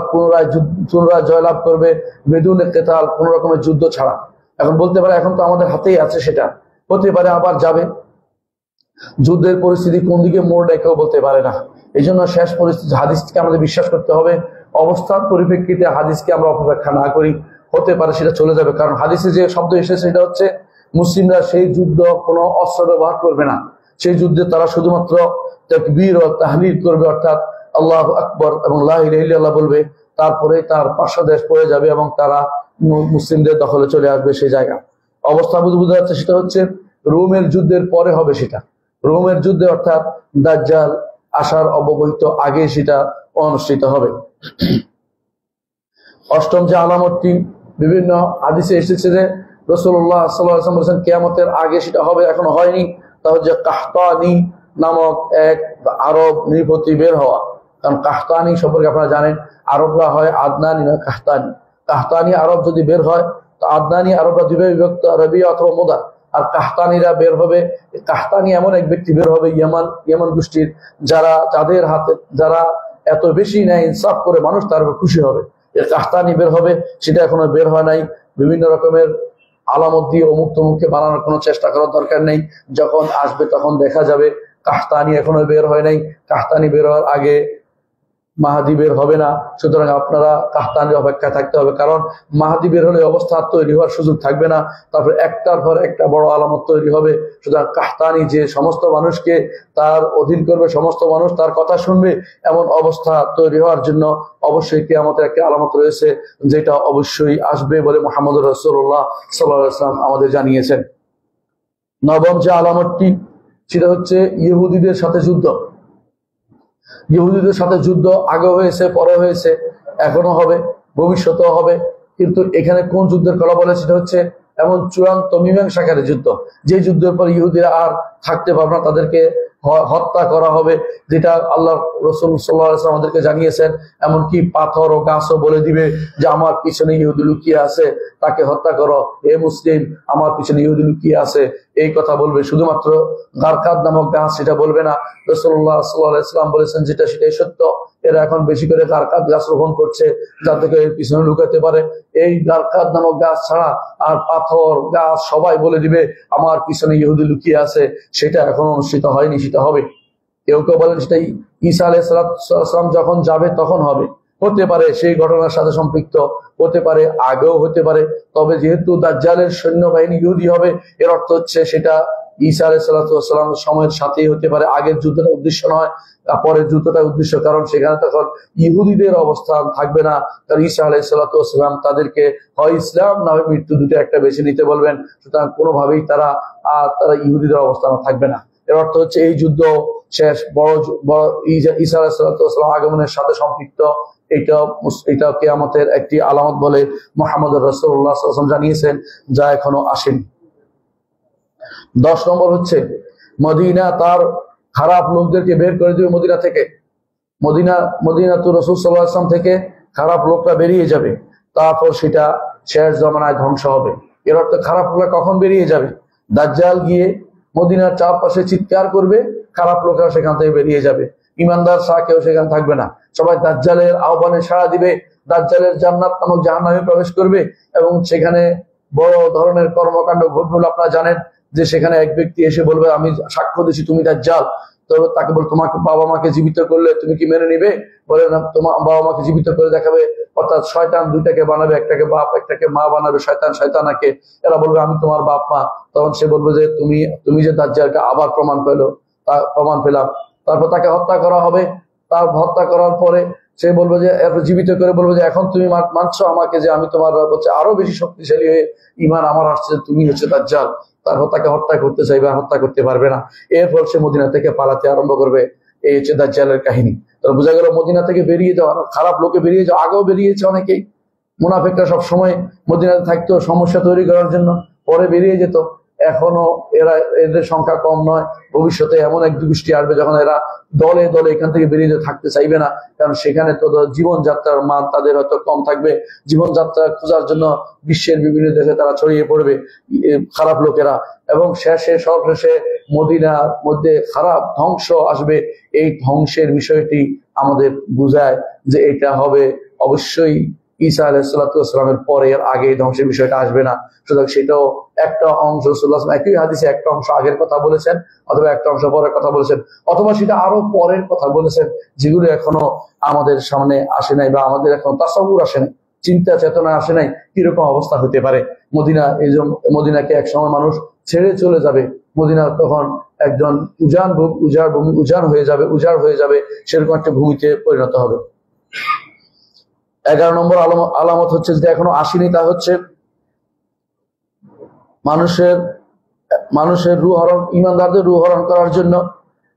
পুনরায় জয়লাভ করবে বেদুনে কেতাল, কোন রকমের যুদ্ধ ছাড়া। এখন বলতে পারে এখন তো আমাদের হাতেই আছে, সেটা হতে পারে আবার যাবে। যুদ্ধের পরিস্থিতি কোন দিকে মোড় নেয় কেউ বলতে পারে না। এই জন্য শেষ পরিস্থিতি হাদিসকে আমাদের বিশ্বাস করতে হবে। অবস্থার পরিপ্রেক্ষিতে হাদিসকে আমরা অপব্যাখ্যা না করি। হতে পারে সেটা চলে যাবে, কারণ হাদিসে যে শব্দ এসেছে সেটা হচ্ছে মুসলিমরা সেই যুদ্ধ কোনো অস্ত্র ব্যবহার করবে না। সেই যুদ্ধে তারা শুধুমাত্র তাকবীর ও তাহলিল করবে, অর্থাৎ আল্লাহু আকবার এবং লা ইলাহা ইল্লাল্লাহ বলবে। তারপরে তার পার্শ্বদেশ পড়ে যাবে এবং তারা মুসলিমদের দখলে চলে আসবে সেই জায়গা। অবস্থা বোঝা যাচ্ছে সেটা হচ্ছে রোমের যুদ্ধের পরে হবে সেটা। রোমের যুদ্ধে অর্থাৎ দাজ্জাল আসার অব্যবহিত আগে সেটা অনুষ্ঠিত হবে। অষ্টম যে আলামতটি বিভিন্ন হাদিসে এসেছে যে রাসূলুল্লাহ সাল্লাল্লাহু আলাইহি ওয়াসাল্লাম বলেছেন কিয়ামতের আগে সেটা হবে, এখনো হয়নি। তা হচ্ছে কাহতানি নামক এক আরব নৃপতি বের হওয়া। কারণ কাহতানি সম্পর্কে আপনারা জানেন, আরবরা হয় আদনানি না কাহতানি। কাহতানি আরব যদি বের হয় তো আদনানি আরবরা দুইভাবে বিভক্ত, রবি অথবা মুদার। আর কাহতানিরা বের হবে, কাহতানি এমন এক ব্যক্তি বের হবে ইয়ামান গোষ্ঠীর, যাদের হাতে যারা এত বেশি ন্যায় ইনসাফ করে মানুষ তার উপর খুশি হবে। কাহতানি বের হবে, সেটা এখনো বের হয় নাই। বিভিন্ন রকমের আলামত দিয়ে অমুক তমুককে বানানোর কোনো চেষ্টা করার দরকার নেই, যখন আসবে তখন দেখা যাবে। কাহতানি এখনো বের হয় নাই, কাহতানি বের হওয়ার আগে মাহাদি বের হবে না। সুতরাং আপনারা কাহতানির অপেক্ষায় থাকতে হবে, কারণ মাহাদি বের হলে অবস্থা তৈরি হওয়ার সুযোগ থাকবে না। তারপরে একটার পর একটা বড় আলামত তৈরি হবে। সুতরাং কাহতানি যে সমস্ত মানুষকে তার অধীন করবে, সমস্ত মানুষ তার কথা শুনবে, এমন অবস্থা তৈরি হওয়ার জন্য অবশ্যই কিয়ামতের একটা আলামত রয়েছে, যেটা অবশ্যই আসবে বলে মুহাম্মদুর রাসূলুল্লাহ সাল্লাল্লাহু আলাইহি ওয়াসাল্লাম আমাদের জানিয়েছেন। নবম যে আলামতটি সেটা হচ্ছে ইহুদিদের সাথে যুদ্ধ। ইহুদিদের সাথে যুদ্ধ আগে হয়েছে, পরে হয়েছে, এখনো হবে, ভবিষ্যতেও হবে। কিন্তু এখানে কোন যুদ্ধের কথা বলে সেটা হচ্ছে এমন চূড়ান্ত মীমাংসাকারী যুদ্ধ, যে যুদ্ধের পর ইহুদিরা আর থাকতে পারবে না, তাদেরকে হত্যা করা হবে, যেটা আল্লাহ রাসূল সাল্লাল্লাহু আলাইহি ওয়াসাল্লাম আমাদেরকে জানিয়েছেন। এমনকি পাথর ও গাছও বলে দিবে যে আমার পিছনে ইহুদি লুকিয়ে আছে, তাকে হত্যা করো। হে মুসলিম, আমার পিছনে ইহুদি লুকিয়ে আছে, এই কথা বলবে। শুধুমাত্র গারকাদ নামক গাছ সেটা বলবে না। রাসূলুল্লাহ সাল্লাল্লাহু আলাইহি ওয়াসাল্লাম বলেছেন যেটা সেটাই সত্য। এরা এখন বেশি করে গারকাদ গাছ রোপণ করছে, যাতে করে এর পিছনে লুকাতে পারে। এই গারকাদ নামক গাছ ছাড়া আর পাথর গাছ সবাই বলে দিবে আমার পিছনে ইহুদি লুকিয়ে আছে। সেটা এখন অনুষ্ঠিত হয়নি, সেটা হবে। কেউ কেউ বলেন সেটা ঈসা আলাইহিস সালাম যখন যাবে তখন হবে। হতে পারে সেই ঘটনার সাথে সম্পৃক্ত, হতে পারে আগেও হতে পারে। তবে যেহেতু দাজ্জালের সৈন্যবাহিনী ইহুদি হবে, এর অর্থ হচ্ছে সেটা ঈসা আলাইহিস সালামের সময়ের সাথেই হতে পারে। আগের যুদ্ধটা উদ্দেশ্য নয়, পরের যুদ্ধটা উদ্দেশ্য, কারণ সেখানে তখন ইহুদিদের অবস্থান থাকবে না। কারণ ঈসা আলাইহিস সালাম তাদেরকে হয় ইসলাম না হয় মৃত্যু, দুটো একটা বেছে নিতে বলবেন। সুতরাং কোনোভাবেই তারা ইহুদিদের অবস্থান থাকবে না। এর অর্থ হচ্ছে এই যুদ্ধ শেষ, বড় ঈসা আলাইহিস সালাম আগমনের সাথে সম্পৃক্ত। এটা কিয়ামতের একটি আলামত বলে মুহাম্মদুর রাসূলুল্লাহ সাল্লাল্লাহু আলাইহি ওয়াসাল্লাম জানিয়েছেন, যা এখনো আসেনি। 10 নম্বর হচ্ছে মদিনা তার খারাপ লোকদেরকে বের করে দিবে মদিনা থেকে। মদিনা তো রাসূল সাল্লাল্লাহু আলাইহি ওয়াসাল্লাম থেকে খারাপ লোকরা বেরিয়ে যাবে, তারপর সেটা শেষ জমানায় ধ্বংস হবে। এর অর্থ খারাপ লোকরা কখন বেরিয়ে যাবে? দাজ্জাল গিয়ে মদিনার চারপাশে চিৎকার করবে, খারাপ লোকরা সেখান থেকে বেরিয়ে যাবে। ইমানদার ছাড়া কেউ সেখানে থাকবে না। সবাই দাজ্জালের আহ্বানে সাড়া দিবে, দাজ্জালের জান্নাত নামক জাহান্নামে প্রবেশ করবে, এবং সেখানে বড় ধরনের কর্মকাণ্ড ঘটবে বলে আপনারা জানেন। যে সেখানে এক ব্যক্তি এসে বলবে আমি সাক্ষ্য দিচ্ছি তুমি দাজ্জাল। তবে তাকে বল তোমাকে বাবা মাকে জীবিত করলে তুমি কি মেনে নিবে? বলে না, তোমার বাবা মাকে জীবিত করে দেখাবে। অর্থাৎ শয়তান দুইটাকে বানাবে, একটাকে বাপ একটাকে মা বানাবে, শয়তান শয়তানাকে। এরা বলবে আমি তোমার বাপ মা। তখন সে বলবে যে তুমি যে দাজ্জালকে আবার প্রমাণ পেলাম। তারপর তাকে হত্যা করা হবে। তার হত্যা করার পরে সে বলবে যে জীবিত করে বলবে যে এখন তুমি মানছো আমাকে যে আমি তোমার হচ্ছে আরো বেশি শক্তিশালী হয়ে ইমান আমার আসছে, তুমি হচ্ছে দাজ্জাল। তারপর তাকে হত্যা করতে চাইবে, হত্যা করতে পারবে না। এরপর সে মদিনা থেকে পালাতে আরম্ভ করবে। এই হচ্ছে দাজ্জালের কাহিনী। তাহলে বোঝা গেল মদিনা থেকে বেরিয়ে যাওয়া, খারাপ লোকে বেরিয়ে যাওয়া, আগেও বেরিয়েছে অনেকেই। মুনাফিকরা সবসময় মদিনাতে থাকতো সমস্যা তৈরি করার জন্য, পরে বেরিয়ে যেত। এখনো এদের সংখ্যা কম নয়। ভবিষ্যতে এমন এক গোষ্ঠী আসবে যখন এরা দলে দলে এখান থেকে বেরিয়ে থাকতে চাইবে না, কারণ সেখানে তো জীবনযাত্রার মান তাদের হয়তো কম থাকবে। জীবনযাত্রা খোঁজার জন্য বিশ্বের বিভিন্ন দেশে তারা ছড়িয়ে পড়বে খারাপ লোকেরা, এবং সবশেষে মদিনার মধ্যে খারাপ ধ্বংস আসবে। এই ধ্বংসের বিষয়টি আমাদের বুঝায় যে এটা হবে অবশ্যই ঈসা আলাইহিস সালামের পরে, এর আগে ধ্বংসের বিষয়টা আসবে না। সুতরাং সেটাও একটা অংশ রাসূলুল্লাহ একই হাদিসে একটা অংশ আগের কথা বলেছেন, অথবা একটা অংশ পরের কথা বলেছেন, অথবা সেটা আরো পরের কথা বলেছেন, যেগুলো এখনো আমাদের সামনে আসে নাই, বা আমাদের এখন তাসাউর আসে নাই, চিন্তা চেতনা আসে নাই কিরকম অবস্থা হতে পারে। মদিনাকে এক সময় মানুষ ছেড়ে চলে যাবে। মদিনা তখন একজন উজাড় হয়ে যাবে, সেরকম একটা ভূমিতে পরিণত হবে। 11 নম্বর আলামত হচ্ছে যেটা এখনো আসেনি, তা হচ্ছে মানুষের মানুষের রূহ হরণ, ইমানদারদের রূহ হরণ করার জন্য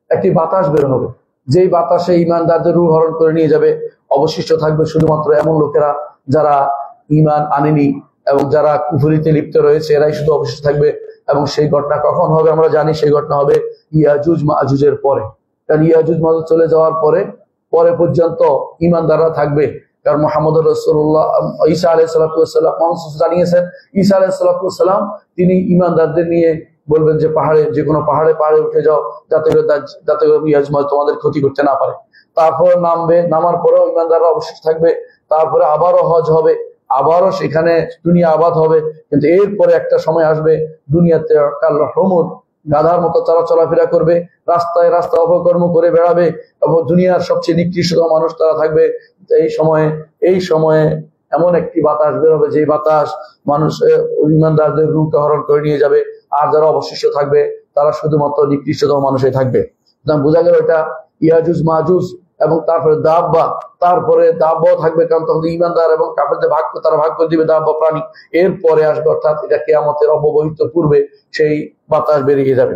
একটি বাতাস বের হবে, যেই বাতাসে ইমানদারদের রূহ হরণ করে নিয়ে যাবে। অবশিষ্ট থাকবে শুধুমাত্র এমন লোকেরা যারা ঈমান আনেনি এবং যারা কুফরিতে লিপ্ত রয়েছে, এরাই শুধু অবশিষ্ট থাকবে। এবং সেই ঘটনা কখন হবে আমরা জানি, সেই ঘটনা হবে ইয়াজুজ মাজুজের পরে। কারণ ইয়াজুজ মাজুজ চলে যাওয়ার পরে পর্যন্ত ইমানদাররা থাকবে। কারণ মুহাম্মদ রাসূলুল্লাহ ঈসা আলাইহিস সালাম জানিয়েছেন, ঈসা আলাইহিস সালাম তিনি ইমানদারদের নিয়ে বলবেন যে পাহাড়ে, যে কোনো পাহাড়ে উঠে যাও, যাতে ইয়াজুজ মাজুজ তোমাদের ক্ষতি করতে না পারে। তারপর নামার পরেও ইমানদাররা অবশিষ্ট থাকবে। তারপরে আবারও হজ হবে, আবারও সেখানে দুনিয়া আবাদ হবে। কিন্তু এরপরে একটা সময় আসবে দুনিয়াতে হুমুর গাধার মতো তারা চলাফেরা করবে, রাস্তায় অপকর্ম করে বেড়াবে এবং দুনিয়ার সবচেয়ে নিকৃষ্ট মানুষ তারা থাকবে। এই সময়ে এমন একটি বাতাস বেরোবে, যে বাতাস মানুষ ইমানদারদের রূহকে হরণ করে নিয়ে যাবে। আর যারা অবশিষ্ট থাকবে তারা শুধুমাত্র নিকৃষ্টতম মানুষই থাকবে। বোঝা গেল এটা ইয়াজুজ মাজুজ। এবং তারপরে দাব্বাও থাকবে, কারণ তখন ইমানদার এবং কাফেরদের তারা ভাগ করে দিবে দাব্বা প্রাণী। এরপরে আসবে, অর্থাৎ এটা কিয়ামতের অব্যবহিত পূর্বে সেই বাতাস বেরিয়ে যাবে।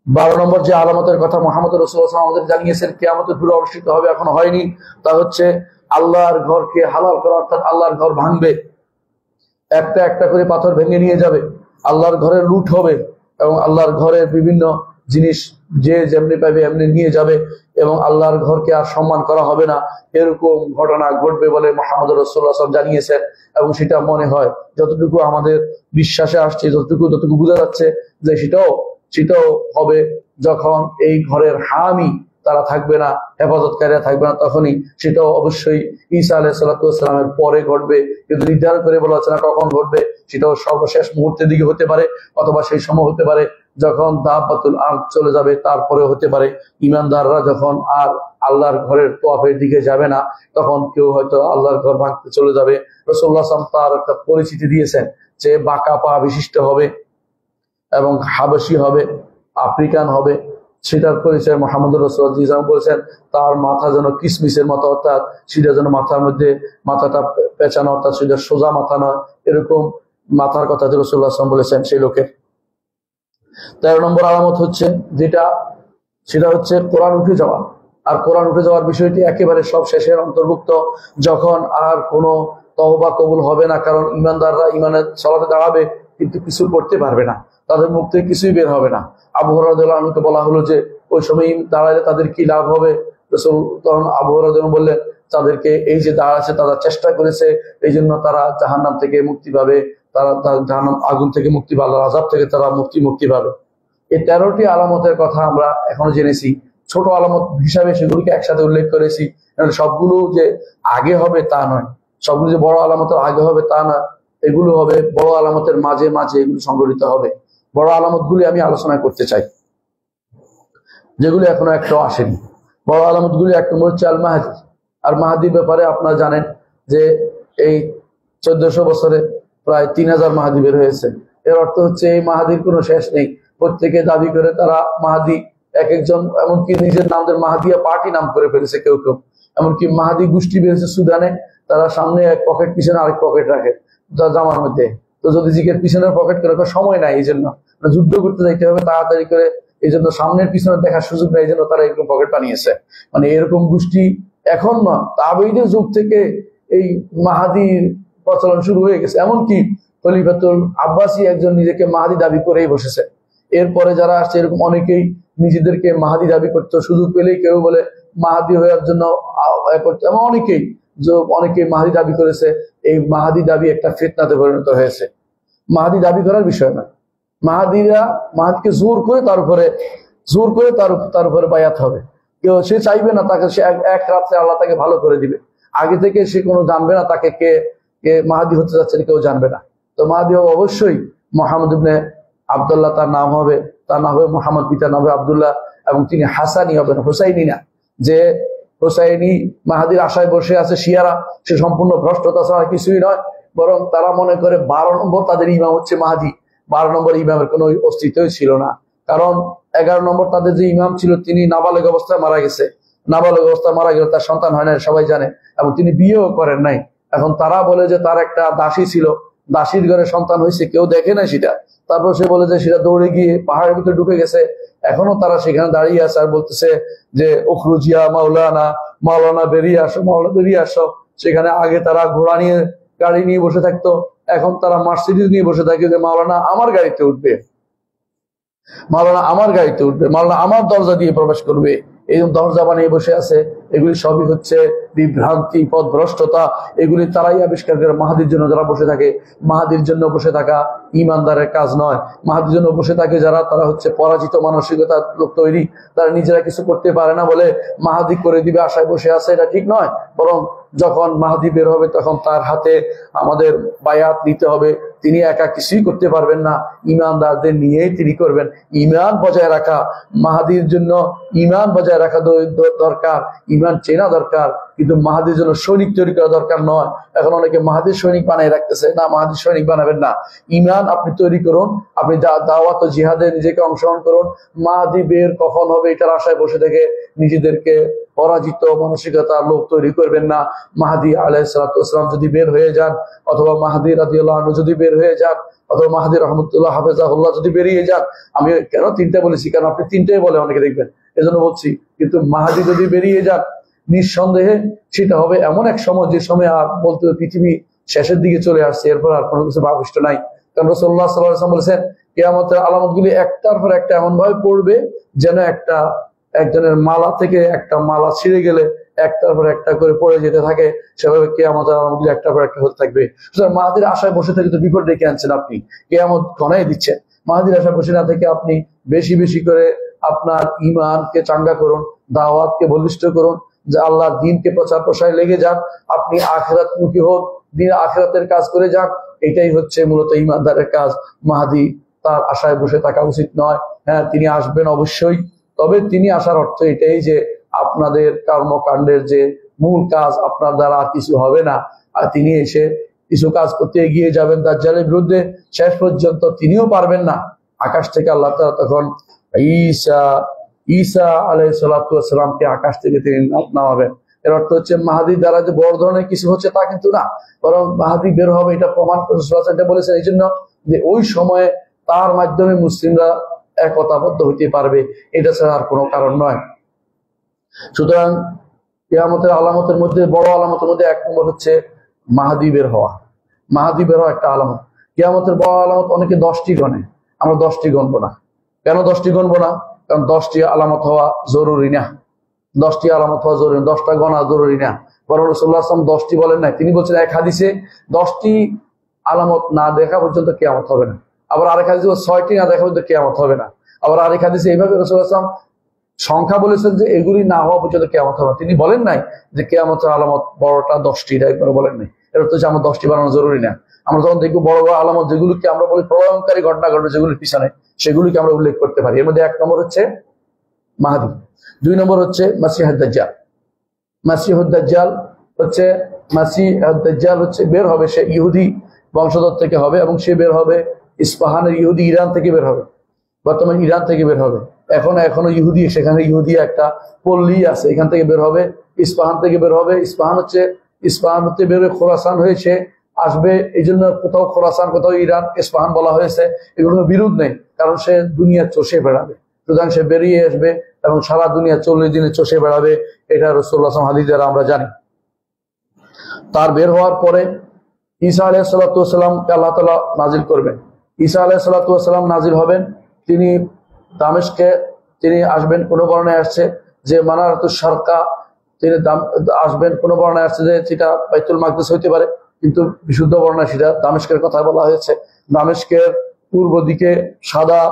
12 নম্বর যে আলামতের কথা মুহাম্মদ রাসূলুল্লাহ সাল্লাল্লাহু আলাইহি ওয়াসাল্লাম আমাদের জানিয়েছেন কিয়ামতের পূর্বে অনুষ্ঠিত হবে, এখনো হয়নি, তা হচ্ছে আল্লাহর ঘরকে হালাল করা। অর্থাৎ আল্লাহর ঘর ভাঙবে, একটা একটা করে পাথর ভেঙে নিয়ে যাবে। আল্লাহর ঘরে লুট হবে এবং আল্লাহর ঘরের বিভিন্ন জিনিস যে যেমনি পাবে এমনি নিয়ে যাবে এবং আল্লাহর ঘরকে আর সম্মান করা হবে না। এরকম ঘটনা ঘটবে বলে মুহাম্মদ রাসূলুল্লাহ সাল্লাল্লাহু আলাইহি ওয়াসাল্লাম জানিয়েছেন। এবং সেটা মনে হয় যতটুকু আমাদের বিশ্বাসে আসছে, যতটুকু বোঝা যাচ্ছে, যে সেটাও হবে যখন এই ঘরের হামি তারা থাকবে না, হেফাজতকারীরা থাকবে না, তখনই সেটাও অবশ্যই ঈসা আলাইহিস সালামের পরে ঘটবে। কিন্তু নির্ধারণ করে বলা হচ্ছে না কখন ঘটবে। সেটাও সর্বশেষ মুহূর্তের দিকে হতে পারে, অথবা সেই সময় হতে পারে যখন দাব্বাতুল আরদ চলে যাবে, তারপরে হতে পারে। ইমানদাররা যখন আর আল্লাহর ঘরের তোয়াফের দিকে যাবে না, তখন কেউ হয়তো আল্লাহর ঘর ভাঙতে চলে যাবে। রাসূলুল্লাহ সাল্লাল্লাহু আলাইহি ওয়াসাল্লাম তার একটা পরিচিতি দিয়েছেন যে বাঁকা পা বিশিষ্ট হবে এবং হাবশী হবে, আফ্রিকান হবে। সেটার পরিচয় মুহাম্মদ রাসূলুল্লাহ সাল্লাল্লাহু আলাইহি ওয়াসাল্লাম বলেছেন তার মাথা যেন কিসমিসের মতো, অর্থাৎ সেটা যেন মাথাটা পেঁচানো, অর্থাৎ সেটা সোজা মাথা নয়, এরকম মাথার কথা রাসূলুল্লাহ সাল্লাল্লাহু আলাইহি ওয়াসাল্লাম বলেছেন সেই লোকের। 13 নম্বর আলামত হচ্ছে সেটা হচ্ছে কোরআন উঠে যাওয়া। আর কোরআন উঠে যাওয়ার বিষয়টি একেবারে সব শেষের অন্তর্ভুক্ত, যখন আর কোনো তওবা কবুল হবে না। কারণ ইমানদাররা ইমানের সালাতে দাঁড়াবে কিন্তু কিছু করতে পারবে না, তাদের মুখ থেকে কিছুই বের হবে না। আবু হুরায়রা রাদিয়াল্লাহু আনহুকে বলা হলো যে ওই সময় দাঁড়ালে তাদের কি লাভ হবে। রাসূল তখন আবু হুরায়রা রাদিয়াল্লাহু আনহু বললেন, তাদেরকে এই যে দাঁড়াচ্ছে তারা চেষ্টা করেছে, এই জন্য তারা জাহান্নাম থেকে মুক্তি পাবে, তারা জাহান্নাম আগুন থেকে মুক্তি পাবে, আল্লাহর আযাব থেকে তারা মুক্তি পাবে। এই 13টি আলামতের কথা আমরা এখনো জেনেছি। ছোট আলামত হিসাবে সেগুলিকে একসাথে উল্লেখ করেছি। সবগুলো যে আগে হবে তা নয়, সবগুলো যে বড় আলামতের আগে হবে তা না, এগুলো হবে বড় আলামতের মাঝে মাঝে এগুলো সংঘটিত হবে। বড় আলামতগুলি আমি আলোচনা করতে চাই, যেগুলি এখনো একটাও আসেনি। বড় আলামতগুলি এক নম্বর হচ্ছে আল মাহদী। আর মাহদীর ব্যাপারে আপনারা জানেন যে এই 1400 বছরে প্রায় 3000 মাহদী বের হয়েছে। এর অর্থ হচ্ছে এই মাহদীর কোনো শেষ নেই। প্রত্যেকে দাবি করে তারা মাহদী, এক একজন এমনকি নিজের নামদের মাহদিয়া পার্টি নাম করে ফেলেছে কেউ। এমনকি মাহদী গোষ্ঠী বেরিয়েছে সুদানে, তারা সামনে এক পকেট পিছনে আরেক পকেট রাখে জামার মধ্যে। তো যদি জিকের পিছনের পকেট করে সময় নাই, এই জন্য যুদ্ধ করতে যাইতে হবে তাড়াতাড়ি করে, এই জন্য সামনের পিছনে দেখার সুযোগ নেই, এই জন্য তারা এরকম পকেট বানিয়েছে। মানে এরকম গোষ্ঠী এখন না, তাবেঈদের যুগ থেকে এই মাহদীর প্রচলন শুরু হয়ে গেছে। এমনকি খলিফাতুল আব্বাসী একজন নিজেকে মাহদী দাবি করেই বসেছে। এরপরে যারা আসছে এরকম অনেকেই নিজেদেরকে মাহদী দাবি করতো, সুযোগ পেলেই কেউ বলে মাহদী হওয়ার জন্য করতো। এমন অনেকেই মাহদী দাবি করেছে। এই মাহদী দাবি একটা ফিতনাতে পরিণত হয়েছে। মাহদী দাবি করার বিষয় না, মাহদীকে জোর করে তার উপরে বায়াত হবে। কেউ সে চাইবে না তাকে, সে এক রাত্রে আল্লাহ তাকে ভালো করে দিবে। আগে থেকে সে কোনো জানবে না তাকে কে মাহদী হতে যাচ্ছে, কেউ জানবে না। তো মাহদী হবে অবশ্যই মুহাম্মদ ইবনে আব্দুল্লাহ তার নাম হবে মুহাম্মদ, পিতার নাম হবে আব্দুল্লাহ, এবং তিনি হাসানি হবেন, হুসাইনি না। যে হুসাইনি মাহদীর আশায় বসে আছে শিয়ারা, সে সম্পূর্ণ ভ্রষ্টতা ছাড়া কিছুই নয়। বরং তারা মনে করে 12 নম্বর তাদের ইমাম হচ্ছে মাহদী। 12 নম্বর ইমামের কোনো অস্তিত্বই ছিল না। কারণ 11 নম্বর তাদের যে ইমাম ছিল তিনি নাবালেগ অবস্থায় মারা গেছে। নাবালেগ অবস্থায় মারা গেলে তার সন্তান হয় না, সবাই জানে, এবং তিনি বিয়েও করেন নাই। এখন তারা বলে যে তার একটা দাসী ছিল, দাসীর ঘরে সন্তান হয়েছে, কেউ দেখে না সেটা। তারপর সে বলে যে সেটা দৌড়ে গিয়ে পাহাড়ের ভিতরে ঢুকে গেছে, এখনো তারা সেখানে দাঁড়িয়ে আছে আর বলতেছে যে উখরুজিয়া মাওলানা, মাওলানা বেরিয়ে আসো, মাওলানা বেরিয়ে আসো। সেখানে আগে তারা ঘোড়া নিয়ে গাড়ি নিয়ে বসে থাকতো, এখন তারা মার্সিডিজ নিয়ে বসে থাকে যে মাওলানা আমার গাড়িতে উঠবে, মাওলানা আমার গাড়িতে উঠবে, মাওলানা আমার দরজা দিয়ে প্রবেশ করবে, এই দরজা বানিয়ে বসে আছে। এগুলি সবই হচ্ছে বিভ্রান্তি, পথভ্রষ্টতা। এগুলি তারাই আবিষ্কার করে। মাহাদির জন্য যারা বসে থাকে, মাহাদির জন্য বসে থাকা ইমানদারের কাজ নয়। মাহাদির জন্য বসে থাকে যারা, তারা হচ্ছে পরাজিত মানসিকতার লোক তৈরি, তারা নিজেরা কিছু করতে পারে না বলে মাহাদি করে দিবে আশায় বসে আছে, এটা ঠিক নয়। বরং যখন মাহাদি বের হবে তখন তার হাতে আমাদের বায়াত নিতে হবে। তিনি একা কিছুই করতে পারবেন না, ইমানদারদের নিয়েই তিনি করবেন। ইমান বজায় রাখা, মাহাদির জন্য ইমান বজায় রাখা দরকার, ইমান চেনা দরকার, কিন্তু মাহাদির জন্য সৈনিক তৈরি করা দরকার নয়। এখন অনেকে মাহাদির সৈনিক বানাই রাখতেছে, না, মাহাদির সৈনিক বানাবেন না। ইমান আপনি তৈরি করুন, আপনি দাওয়াত ও জিহাদে নিজেকে অংশগ্রহণ করুন। মাহাদি বের কখন হবে এটার আশায় বসে থেকে নিজেদেরকে পরাজিত মানসিকতার লোক তৈরি করবেন না। মাহাদি আলাইহিস সালাম যদি বের হয়ে যান, অথবা মাহাদি রাদিয়াল্লাহু আনহু যদি বের হয়ে যান, অথবা মাহাদি রহমতুল্লাহ হাফেজাহুল্লাহ যদি বেরিয়ে যান, আমি কেন তিনটা বলেছি, কারণ আপনি তিনটাই বলে অনেকে দেখবেন, এজন্য বলছি। কিন্তু মাহাদি যদি বেরিয়ে যান, নিঃসন্দেহে সেটা হবে এমন এক সময়, যে সময় আর বলতে পৃথিবী শেষের দিকে চলে আসছে, এরপর আর কোনো কিছু ভাবিষ্ট নাই। কারণ রাসূলুল্লাহ সাল্লাল্লাহু আলাইহি ওয়াসাল্লাম বলেছেন, কিয়ামতের আলামতগুলি একটার পর একটা এমন ভাবে পড়বে যেন একজনের মালা থেকে একটা মালা ছিঁড়ে গেলে একটার পর একটা করে পড়ে যেতে থাকে, সেভাবে কিয়ামতের আলামতগুলি একটার পর একটা হতে থাকবে। সুতরাং মাহাদির আশায় বসে থেকে তো বিপদ ডেকে আনছেন আপনি, কিয়ামত ঘনাই দিচ্ছেন। মাহাদির আশায় বসে না থেকে আপনি বেশি বেশি করে আপনার ইমানকে চাঙ্গা করুন, দাওয়াতকে বলিষ্ঠ করুন, যে আল্লাহর দ্বীনকে প্রচার প্রসারে লেগে যান, আপনি আখিরাতমুখী হোক, দিন আখিরাতের কাজ করে যান। এটাই হচ্ছে মূলত ইমানদারের কাজ। মাহাদি তার আশায় বসে থাকা উচিত নয়। হ্যাঁ, তিনি আসবেন অবশ্যই, তবে তিনি আসার অর্থ এটাই যে আপনাদের কর্মকাণ্ডের যে মূল কাজ, আপনার দ্বারা আর কিছু হবে না, আর তিনি এসে কিছু কাজ করতে এগিয়ে যাবেন দাজ্জালের বিরুদ্ধে, শেষ পর্যন্ত তিনিও পারবেন না। আকাশ থেকে আল্লাহ তাআলা তখন ঈসা আলাইহিস সালাতু ওয়াস সালামকে আকাশ থেকে তিনি নামাবেন। এর অর্থ হচ্ছে মাহাদির দ্বারা যে বড় ধরনের কিছু হচ্ছে তা কিন্তু না, বরং মাহাদি বের হবে এটা প্রমাণ করে রাসূলুল্লাহ বলেছেন, এই জন্য যে ওই সময়ে তার মাধ্যমে মুসলিমরা একতাবদ্ধ হইতে পারবে, এটা ছাড়া আর কোনো কারণ নয়। সুতরাং কিয়ামতের আলামতের মধ্যে, বড় আলামতের মধ্যে এক নম্বর হচ্ছে মাহাদি বের হওয়া। মাহাদি বের হওয়া একটা আলামত। কিয়ামতের বড় আলামত অনেকে 10টি গণে, আমরা 10টি গণবো না। কেন 10টি গণবো না? কারণ 10টি আলামত হওয়া জরুরি না। 10টি আলামত হওয়া জরুরি, 10টা গণা জরুরি না। বরং রাসূলুল্লাহ সাল্লাল্লাহু আলাইহি ওয়াসাল্লাম 10টি বলেন নাই, তিনি বলছেন এক হাদিসে 10টি আলামত না দেখা পর্যন্ত কিয়ামত হবে না। আবার আরেক হাদিসে 6টি না দেখা পর্যন্ত কিয়ামত হবে না। আবার আরেক হাদিসে এইভাবে রাসূলুল্লাহ সাল্লাল্লাহু আলাইহি ওয়াসাল্লাম সংখ্যা বলেছেন যে এগুলি না হওয়া পর্যন্ত কিয়ামত হবে না। তিনি বলেন নাই যে কিয়ামতের আলামত বড়টা 10টি, একবার বলেন নাই। এর অর্থ হচ্ছে আমার 10টি বানানো জরুরি না। আমরা যখন দেখবো বড় বড় আলামত যেগুলিকে আমরা বলি প্রলয়ঙ্কারী ঘটনা ঘটবে যেগুলির পিছনে, সেগুলিকে আমরা উল্লেখ করতে পারি। এর মধ্যে 1 নম্বর হচ্ছে মাহাদি, 2 নম্বর হচ্ছে মাসিহুদ দাজ্জাল। মাসিহুদ দাজ্জাল হচ্ছে বের হবে, সে ইহুদি বংশধর থেকে হবে, এবং সে বের হবে ইস্পাহানের ইহুদি, ইরান থেকে বের হবে, বর্তমানে ইরান থেকে বের হবে। এখনো ইহুদি, সেখানে ইহুদি একটা পল্লী আছে, এখান থেকে বের হবে, ইস্পাহান থেকে বের হবে। ইস্পাহান হচ্ছে বের হয়ে খোরাসান হয়েছে আসবে, এই জন্য কোথাও খোরাসান কোথাও ইরান, ইস্পাহান বলা হয়েছে। এগুলোর বিরোধ নেই, কারণ সে দুনিয়া চষে বেড়াবে। সুতরাং সে বেরিয়ে আসবে এবং সারা দুনিয়া 40 দিনে চষে বেড়াবে। এটা রাসূলুল্লাহ সাল্লাল্লাহু আলাইহি ওয়াসাল্লাম হাদিস দ্বারা আমরা জানি। তার বের হওয়ার পরে ঈসা আলাইহিস সালাতু ওয়াস সালামকে আল্লাহ তাআলা নাজিল করবেন। ঈসা আলাইহিস সালাতু ওয়াস সালাম নাজিল হবেন, তিনি দামেস্কে তিনি আসবেন। কোন বর্ণনায় আসছে যে মানারাতুশ শারকা, তিনি আসবেন। কোন বর্ণনায় আসছে যে সেটা বাইতুল মাকদিস হইতে পারে, কিন্তু বিশুদ্ধ বর্ণনায় সেটা দামেস্কের কথা বলা হয়েছে। দামেস্কের পূর্ব দিকে সাদা,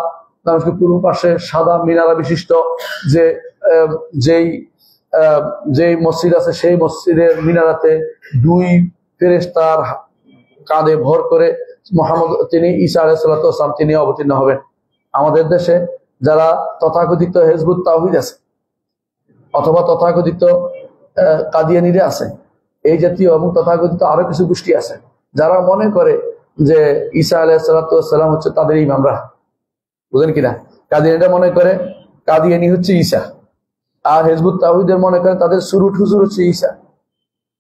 দামেস্কের পূর্ব পাশে সাদা মিনারা বিশিষ্ট যেই মসজিদ আছে, সেই মসজিদের মিনারাতে 2 ফেরেশতার কাঁধে ভর করে তিনি ঈসা আলাইহিস সালাতু ওয়াস সালাম তিনি অবতীর্ণ হবেন। আমাদের দেশে যারা তথাকথিত হিজবুত তাওহীদ আছে অথবা তথাকথিত কাদিয়ানীরা আছে, এই জাতীয় এবং তথাকথিত আরো কিছু গোষ্ঠী আছে যারা মনে করে যে ঈসা আলাইহিস সালাতু ওয়াস সালাম হচ্ছে তাদের ইমামরা, বুঝেন কিনা? কাদিয়ানীরা মনে করে কাদিয়ানী হচ্ছে ঈসা, আর হিজবুত তাওহীদের মনে করে তাদের সুরুট হুজুর হচ্ছে ঈসা।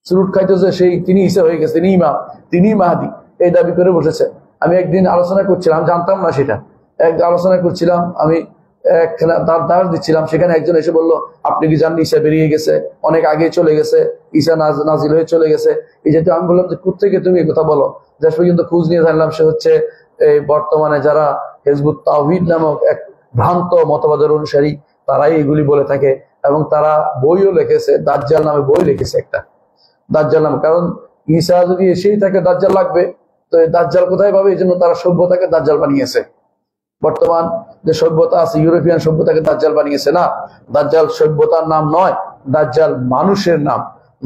সুরুট খাইতেছে তিনি ঈসা হয়ে গেছে, তিনি ইমাম, তিনি মাহদি, এই দাবি করে বসেছে। আমি একদিন আলোচনা করছিলাম, জানতাম না সেটা, আলোচনা করছিলাম আমি, তার দাস দিচ্ছিলাম, সেখানে একজন এসে বলল আপনি কি জানেন ঈসা বেরিয়ে গেছে, অনেক আগে চলে গেছে, ঈসা নাজিল হয়ে চলে গেছে। এই যেহেতু আমি বললাম যে কোত্থেকে তুমি এই কথা বলো, শেষ পর্যন্ত খোঁজ নিয়ে জানলাম সে হচ্ছে এই বর্তমানে যারা হিজবুত তাওহীদ নামক এক ভ্রান্ত মতবাদের অনুসারী, তারাই এগুলি বলে থাকে এবং তারা বইও লিখেছে, দাজ্জাল নামে বই লিখেছে একটা, দাজ্জাল নামে। কারণ ঈসা যদি এসেই থাকে দাজ্জাল লাগবে, তো এই দাজ্জাল কোথায় পাবে? এই জন্য তারা সভ্যতাকে দাজ্জাল বানিয়েছে। বর্তমান যে সভ্যতা আছে ইউরোপিয়ান সভ্যতাকে দাজ্জাল বানিয়েছে না, দাজ্জাল সভ্যতার নাম নয়, দাজ্জাল মানুষের নাম,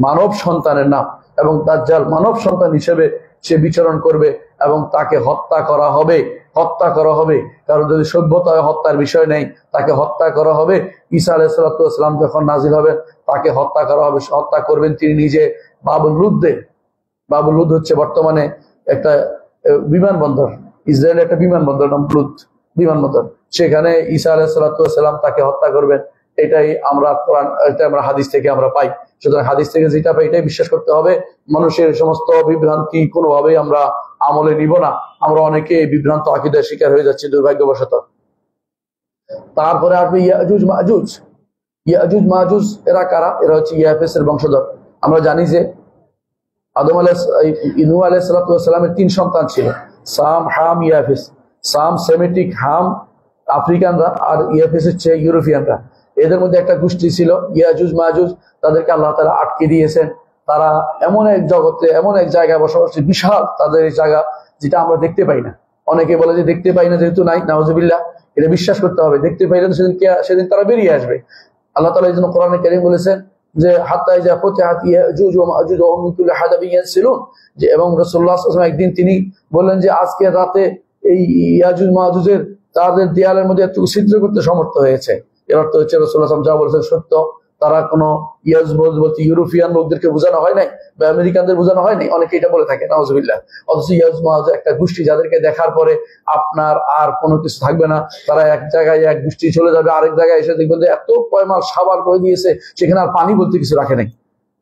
মানব সন্তানের নাম। এবং দাজ্জাল মানব সন্তান হিসেবে সে বিচরণ করবে এবং তাকে হত্যা করা হবে, হত্যা করা হবে। কারণ যদি সভ্যতা হত্যার বিষয় নেই, তাকে হত্যা করা হবে। ঈসা আলাইহিস সালাম যখন নাজিল হবেন তাকে হত্যা করা হবে, হত্যা করবেন তিনি নিজে বাবুল লুদ্দে। বাবুল লুদ হচ্ছে বর্তমানে একটা বিমানবন্দর, ইসরায়েলের একটা বিমানবন্দর নাম লুদ বিমানবন্দর, সেখানে ঈসা আলাইহিস সালাম তাকে হত্যা করবেন। এটাই আমরা কোরআন, এটা আমরা হাদিস থেকে আমরা পাই। সুতরাং হাদিস থেকে যেটা পাই এটাই বিশ্বাস করতে হবে। মানুষের সমস্ত বিভ্রান্তি কোনোভাবেই আমরা আমলে নিব না। আমরা অনেকে এই বিভ্রান্ত আকীদার শিকার হয়ে যাচ্ছি দুর্ভাগ্যবশত। তারপরে আসবে ইয়াজুজ মাজুজ। ইয়াজুজ মাজুজ এরা কারা? এরা হচ্ছে ইয়াফেস এর বংশধর। আমরা জানি যে নূহ আলাইহিস সালামের 3 সন্তান ছিল, সাম, হাম, ইয়াফেস। সাম সেমিটিক, হাম আফ্রিকানরা, আর ইয়াফেস হচ্ছে ইউরোপিয়ানরা। এদের মধ্যে একটা গোষ্ঠী ছিল ইয়াজুজ মাজুজ, তাদেরকে আল্লাহ তাআলা আটকে দিয়েছেন। তারা এমন এক জগতে, এমন এক জায়গায় বসবাস, বিশাল তাদের এই জায়গা, যেটা আমরা দেখতে পাই না। অনেকে বলে যে দেখতে পাই না, যেহেতু নাই, নাউজুবিল্লাহ, এটা বিশ্বাস করতে হবে। দেখতে পাইলে সেদিন তারা বেরিয়ে আসবে। আল্লাহ তাআলা এই জন্য কোরআনে কারীম বলেছেন যে হাত্তা ইযা ফুতিহাত ইয়াজুজ ওয়া মাজুজ ওয়া হুম মিন কুল্লি হাদাবিন ইয়ানসিলুন, যে এবং রাসূলুল্লাহ সাল্লাল্লাহু আলাইহি ওয়াসাল্লাম একদিন তিনি বললেন যে আজকে রাতে এই ইয়াজুজ মাজুজের তাদের দেয়ালের মধ্যে এত ছিদ্র করতে সমর্থ হয়েছে। এর অর্থ হচ্ছে রাসূলুল্লাহ সাল্লাল্লাহু আলাইহি ওয়াসাল্লাম যা বলেছেন সত্য। তারা কোনো ইয়াজুজ বলতে ইউরোপিয়ান লোকদেরকে বোঝানো হয় নাই বা আমেরিকানদের বোঝানো হয়নি, অনেকে এটা বলে থাকে, নাউজুবিল্লাহ। অথচ ইয়াজুজ মাজুজ একটা গোষ্ঠী, যাদেরকে দেখার পরে আপনার আর কোনো কিছু থাকবে না। তারা এক জায়গায় এক গোষ্ঠী চলে যাবে, আরেক জায়গায় এসে দেখবেন যে এত পয়মাল সাবার করে দিয়েছে, সেখানে আর পানি বলতে কিছু রাখে নাই।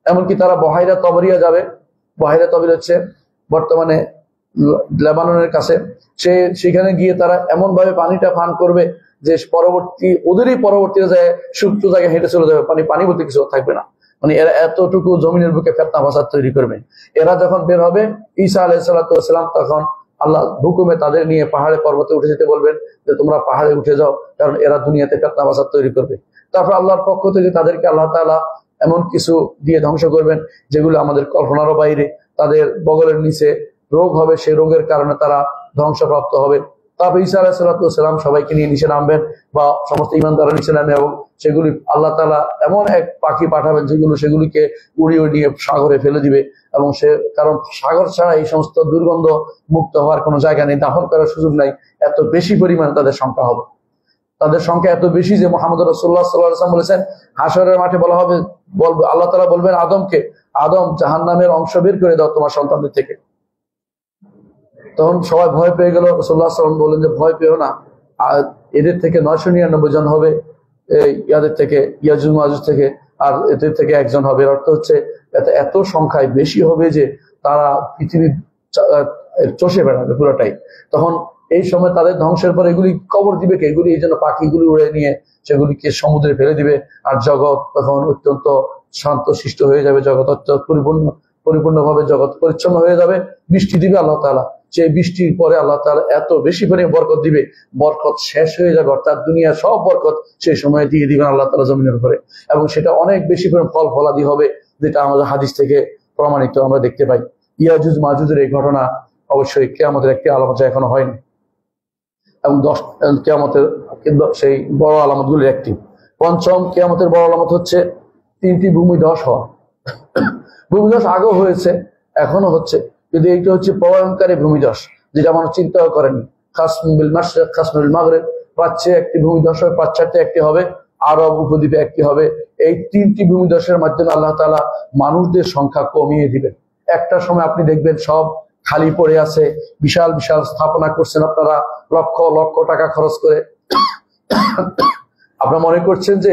এমনকি তারা বহাইরা তবরিয়া যাবে। বহাইরা তবরিয়া হচ্ছে বর্তমানে লেবাননের কাছে। সেখানে গিয়ে তারা এমন ভাবে পানিটা পান করবে যে ওদেরই পরবর্তী যায় সুপ্ত জায়গায় হেঁটে চলে যাবে, পানি বলতে কিছু থাকবে না। মানে এরা এতটুকু জমিনের বুকে ফিতনা ফাসাদ তৈরি করবে। এরা যখন বের হবে, ঈসা আলাইহিস সালাম তখন আল্লাহ হুকুমে তাদের নিয়ে পাহাড়ে পর্বতে উঠে যেতে বলবেন যে তোমরা পাহাড়ে উঠে যাও, কারণ এরা দুনিয়াতে ফিতনা ফাসাদ তৈরি করবে। তারপর আল্লাহর পক্ষ থেকে তাদেরকে আল্লাহ তাআলা এমন কিছু দিয়ে ধ্বংস করবেন যেগুলো আমাদের কল্পনারও বাইরে। তাদের বগলের নিচে রোগ হবে, সেই রোগের কারণে তারা ধ্বংসপ্রাপ্ত হবে। তারপর ঈসা আলাইহিস সালাম সবাইকে নিয়ে নিচে নামবেন, বা সমস্ত ঈমানদাররা নিচে নামে, এবং সেগুলি আল্লাহ তাআলা এমন এক পাখি পাঠাবেন সেগুলিকে উড়িয়ে উড়িয়ে সাগরে ফেলে দিবে। এবং কারণ সাগর ছাড়া এই সমস্ত দুর্গন্ধ মুক্ত হওয়ার কোনো জায়গা নেই, দাফন করার সুযোগ নাই। এত বেশি পরিমাণে তাদের সংখ্যা হবে। তাদের সংখ্যা এত বেশি যে মুহাম্মদ রাসূলুল্লাহ সাল্লাল্লাহু আলাইহি ওয়াসাল্লাম বলেছেন, হাসরের মাঠে বলা হবে, আল্লাহ তাআলা বলবেন আদমকে, আদম জাহান্নামের অংশ বের করে দাও তোমার সন্তানদের থেকে। তখন সবাই ভয় পেয়ে গেল। রাসূলুল্লাহ সাল্লাল্লাহু আলাইহি ওয়াসাল্লাম বললেন যে ভয় পেও না, আর এদের থেকে 999 জন হবে ইয়াদের থেকে, ইয়াজুজ মাজুজ থেকে, আর এদের থেকে একজন হবে। এর অর্থ হচ্ছে এত সংখ্যায় বেশি হবে যে তারা পৃথিবী চষে বেড়াবে পুরোটাই। তখন এই সময় তাদের ধ্বংসের পর এগুলি কবর দিবে কে? এগুলি এই জন্য পাখিগুলি উড়ে নিয়ে সেগুলিকে সমুদ্রে ফেলে দিবে। আর জগৎ তখন অত্যন্ত শান্ত শিষ্ট হয়ে যাবে, জগৎ অত্যন্ত পরিপূর্ণভাবে জগৎ পরিচ্ছন্ন হয়ে যাবে। বৃষ্টি দিবে আল্লাহ তাআলা, সেই বৃষ্টির পরে আল্লাহ তাআলা এত বেশি পরিমাণে বরকত দিবে, বরকত শেষ হয়ে যাবে, অর্থাৎ দুনিয়ার সব বরকত সেই সময় দিয়ে দিবেন আল্লাহ তাআলা জমিনের উপরে। এবং সেটা অনেক বেশি পরিমাণ ফল ফলাদি হবে, যেটা আমাদের হাদিস থেকে প্রমাণিত আমরা দেখতে পাই। ইয়াজুজ মাজুজের এই ঘটনা অবশ্যই কিয়ামতের একটি আলামত, যা এখনো হয়নি, এবং 10 কিয়ামতের সেই বড় আলামতগুলির একটি। পঞ্চম কিয়ামতের বড় আলামত হচ্ছে 3টি ভূমিধস হওয়া। ভূমিধস আগেও হয়েছে, এখনো হচ্ছে, কিন্তু এইটা হচ্ছে প্রলয়ঙ্কারী ভূমিধস, যেটা মানুষ চিন্তাও করেনি। কাসমুল বিল মাশরিক, কাসমুল বিল মাগরিব, প্রাচ্যে একটি ভূমিধস হবে, পাশ্চাত্যে একটি হবে, আরব উপদ্বীপে একটি হবে। এই 3টি ভূমিধসের মাধ্যমে আল্লাহ তাআলা মানুষদের সংখ্যা কমিয়ে দিবেন। একটা সময় আপনি দেখবেন সব খালি পড়ে আছে, বিশাল বিশাল স্থাপনা করছেন আপনারা লক্ষ লক্ষ টাকা খরচ করে। আপনারা মনে করছেন যে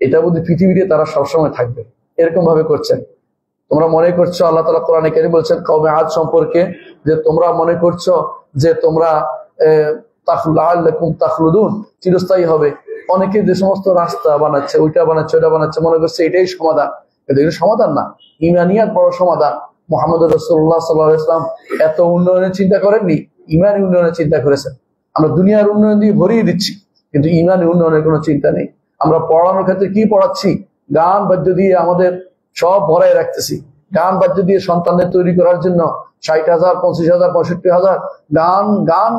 এটা বুঝি পৃথিবীতে তারা সবসময় থাকবে, এরকম ভাবে করছেন। তোমরা মনে করছো, আল্লাহ তাআলা কোরআনে কারীমে বলছেন কওমে আদ সম্পর্কে, যে তোমরা মনে করছো যে তোমরা তাখলুদুন, চিরস্থায়ী হবে। অনেকে যে সমস্ত রাস্তা বানাচ্ছে, ওইটা বানাচ্ছে, ওইটা বানাচ্ছে, মনে করছে এটাই সমাধান, কিন্তু এটা সমাধান না। ইমানিয়াত বড় সমাধান। মুহাম্মদ রাসূলুল্লাহ সাল্লাল্লাহু আলাইহি ওয়াসাল্লাম এত উন্নয়নের চিন্তা করেননি, ইমানি উন্নয়নের চিন্তা করেছেন। আমরা দুনিয়ার উন্নয়ন দিয়ে ভরিয়ে দিচ্ছি, কিন্তু ইমানি উন্নয়নের কোনো চিন্তা নেই। আমরা পড়ানোর ক্ষেত্রে কি পড়াচ্ছি? গান বাদ্য দিয়ে আমাদের সব ভরাই রাখতেছি। গান বাদ্য দিয়ে সন্তানদের তৈরি করার জন্য 60,000, 25,000, 65,000 গান গান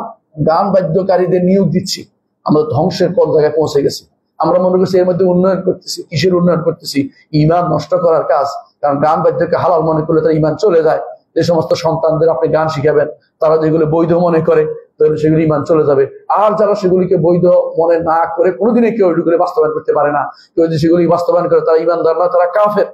গান বাদ্যকারীদের নিয়োগ দিচ্ছি। আমরা ধ্বংসের কোন জায়গায় পৌঁছে গেছি। আমরা মনে করছি এর মধ্যে উন্নয়ন করতেছি। কিসের উন্নয়ন করতেছি? ইমান নষ্ট করার কাজ। কারণ গান বাদ্যকে হালাল মনে করলে তার ইমান চলে যায়। যে সমস্ত সন্তানদের আপনি গান শিখাবেন, তারা যেগুলো বৈধ মনে করে, তাহলে সেগুলি ইমান চলে যাবে। আর যারা সেগুলিকে বৈধ মনে না করে কোনোদিনই কেউ এগুলি বাস্তবায়ন করতে পারে না, কেউ যদি সেগুলি বাস্তবায়ন করে, তারা ইমানদার না, তারা কাফের।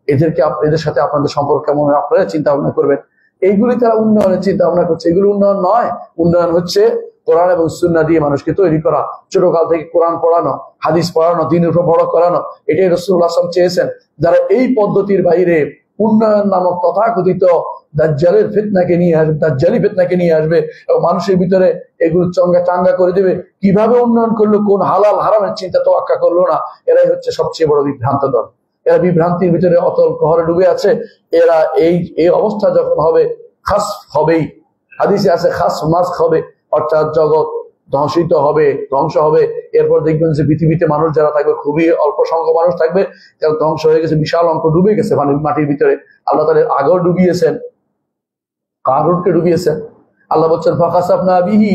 এদের সাথে আপনাদের সম্পর্ক কেমন আপনারা চিন্তা ভাবনা করবেন। এইগুলি তারা উন্নয়নের চিন্তা ভাবনা করছে। এগুলো উন্নয়ন নয়। উন্নয়ন হচ্ছে কোরআন এবং সুন্নাহ দিয়ে মানুষকে তৈরি করা, ছোটকাল থেকে কোরআন পড়ানো, হাদিস পড়ানো, দ্বীনের উপর বড় করানো। এটাই রাসূলুল্লাহ সাল্লাল্লাহু আলাইহি ওয়াসাল্লাম চেয়েছেন। যারা এই পদ্ধতির বাইরে উন্নয়ন নামক তথাকথিত দাজ্জালের ফিতনাকে নিয়ে আসবে, দাজ্জালি ফিতনাকে নিয়ে আসবে এবং মানুষের ভিতরে এগুলো চাঙ্গা করে দেবে, কিভাবে উন্নয়ন করলো, কোন হালাল হারামের চিন্তা তোয়াক্কা করলো না, এরাই হচ্ছে সবচেয়ে বড় বিভ্রান্ত দল। এরা বিভ্রান্তির ভিতরে অতল গহরে ডুবে আছে। এরা এই অবস্থা যখন হবে, খাস হবেই। হাদিসে আছে খাস মাস হবে, অর্থাৎ জগৎ ধ্বংসিত হবে, ধ্বংস হবে। এরপর দেখবেন যে পৃথিবীতে মানুষ যারা থাকবে খুবই অল্প সংখ্যক মানুষ থাকবে, যারা ধ্বংস হয়ে গেছে, বিশাল অঙ্ক ডুবে গেছে মাটির ভিতরে। আল্লাহ তাআলা আগেও ডুবিয়েছেন, কারুনকে ডুবিয়েছেন। আল্লাহ বলছেন ফাখাসাফনা বিহি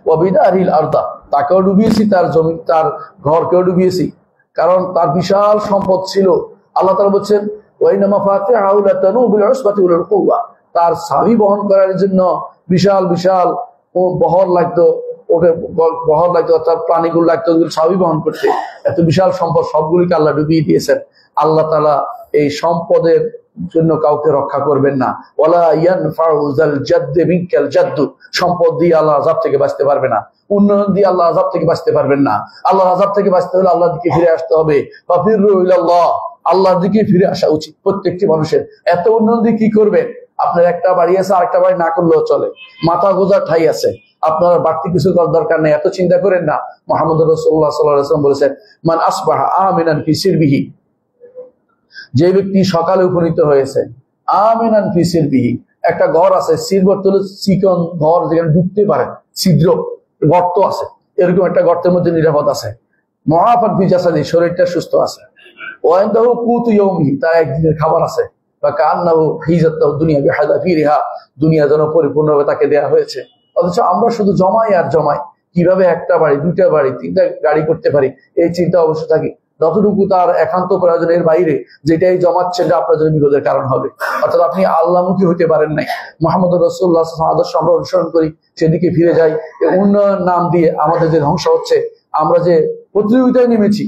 ওয়া বিদারিল আরদা, তাকেও ডুবিয়েছি, তার জমি, তার ঘরকেও ডুবিয়েছি, কারণ তার বিশাল সম্পদ ছিল। আল্লাহ তাআলা বলছেন ওয়াইনা মাফাতিহু লাতানু বিল উসবাতি উল কুওয়া, তার চাবি বহন করার জন্য বিশাল বিশাল বহর লাগতো, বহর লাগতো, অর্থাৎ প্রাণীগুলো লাগতো চাবি বহন করতে। এত বিশাল সম্পদ সবগুলিকে আল্লাহ ডুবিয়ে দিয়েছেন। আল্লাহ তাআলা এই সম্পদের জন্য কাউকে রক্ষা করবেন না। ওয়ালা ইয়ানফাউ যাল জাদ্দি মিনকাল জাদ্দু, সম্পদ দিয়ে আল্লাহ আযাব থেকে বাঁচতে পারবে না, উন্নয়ন দিয়ে আল্লাহ আযাব থেকে বাঁচতে পারবেন না। আল্লাহ আযাব থেকে বাঁচতে হলে আল্লাহর দিকে ফিরে আসতে হবে। ফাফিরু ইলাল্লাহ, আল্লাহর দিকে ফিরে আসা উচিত প্রত্যেকটি মানুষের। এত উন্নয়ন দিয়ে কি করবেন? আপনার একটা বাড়ি আছে, আরেকটা বাড়ি না করলেও চলে, মাথা গোজার ঠাই আছে, আপনার বাড়তি কিছু করার দরকার নেই, এত চিন্তা করেন না। মুহাম্মদ রাসূলুল্লাহ সাল্লাল্লাহু আলাইহি ওয়াসাল্লাম বলেছেন মান আসবাহা আমিনান ফি সিরবিহি, যে ব্যক্তি সকালে উপনীত হয়েছে, আমিনান ফি সিরবিহি, একটা ঘর আছে, সিরবত হলো চিকন ঘর যেখানে ঢুকতে পারে, ছিদ্র গর্ত আছে, এরকম একটা গর্তের মধ্যে নিরাপদ আছে। মুআফান ফি জাসাদি, শরীরটা সুস্থ আছে। ওয়াইনদাহু কুতু ইয়াউমিহি, তার একদিনের খাবার আছে। বা কান্নাহু হিজাতাহু দুনিয়া বিহাদাফিরিহা, দুনিয়া যেন পরিপূর্ণভাবে তাকে দেয়া হয়েছে। অথচ আমরা শুধু জমাই আর জমাই, কিভাবে একটা বাড়ি, দুইটা বাড়ি, তিনটা গাড়ি করতে পারি, এই চিন্তা অবশ্য থাকি। যতটুকু তার একান্ত প্রয়োজনের বাইরে যেটাই জমাচ্ছে, এটা আপনার জন্য বিপদের কারণ হবে। অর্থাৎ আপনি আল্লাহমুখী হইতে পারেন নাই। মুহাম্মদ রাসূলুল্লাহ সাল্লাল্লাহু আলাইহি ওয়াসাল্লাম আদর্শ আমরা অনুসরণ করি, সেদিকে ফিরে যাই। উন্নয়ন নাম দিয়ে আমাদের যে ধ্বংস হচ্ছে, আমরা যে প্রতিযোগিতায় নেমেছি।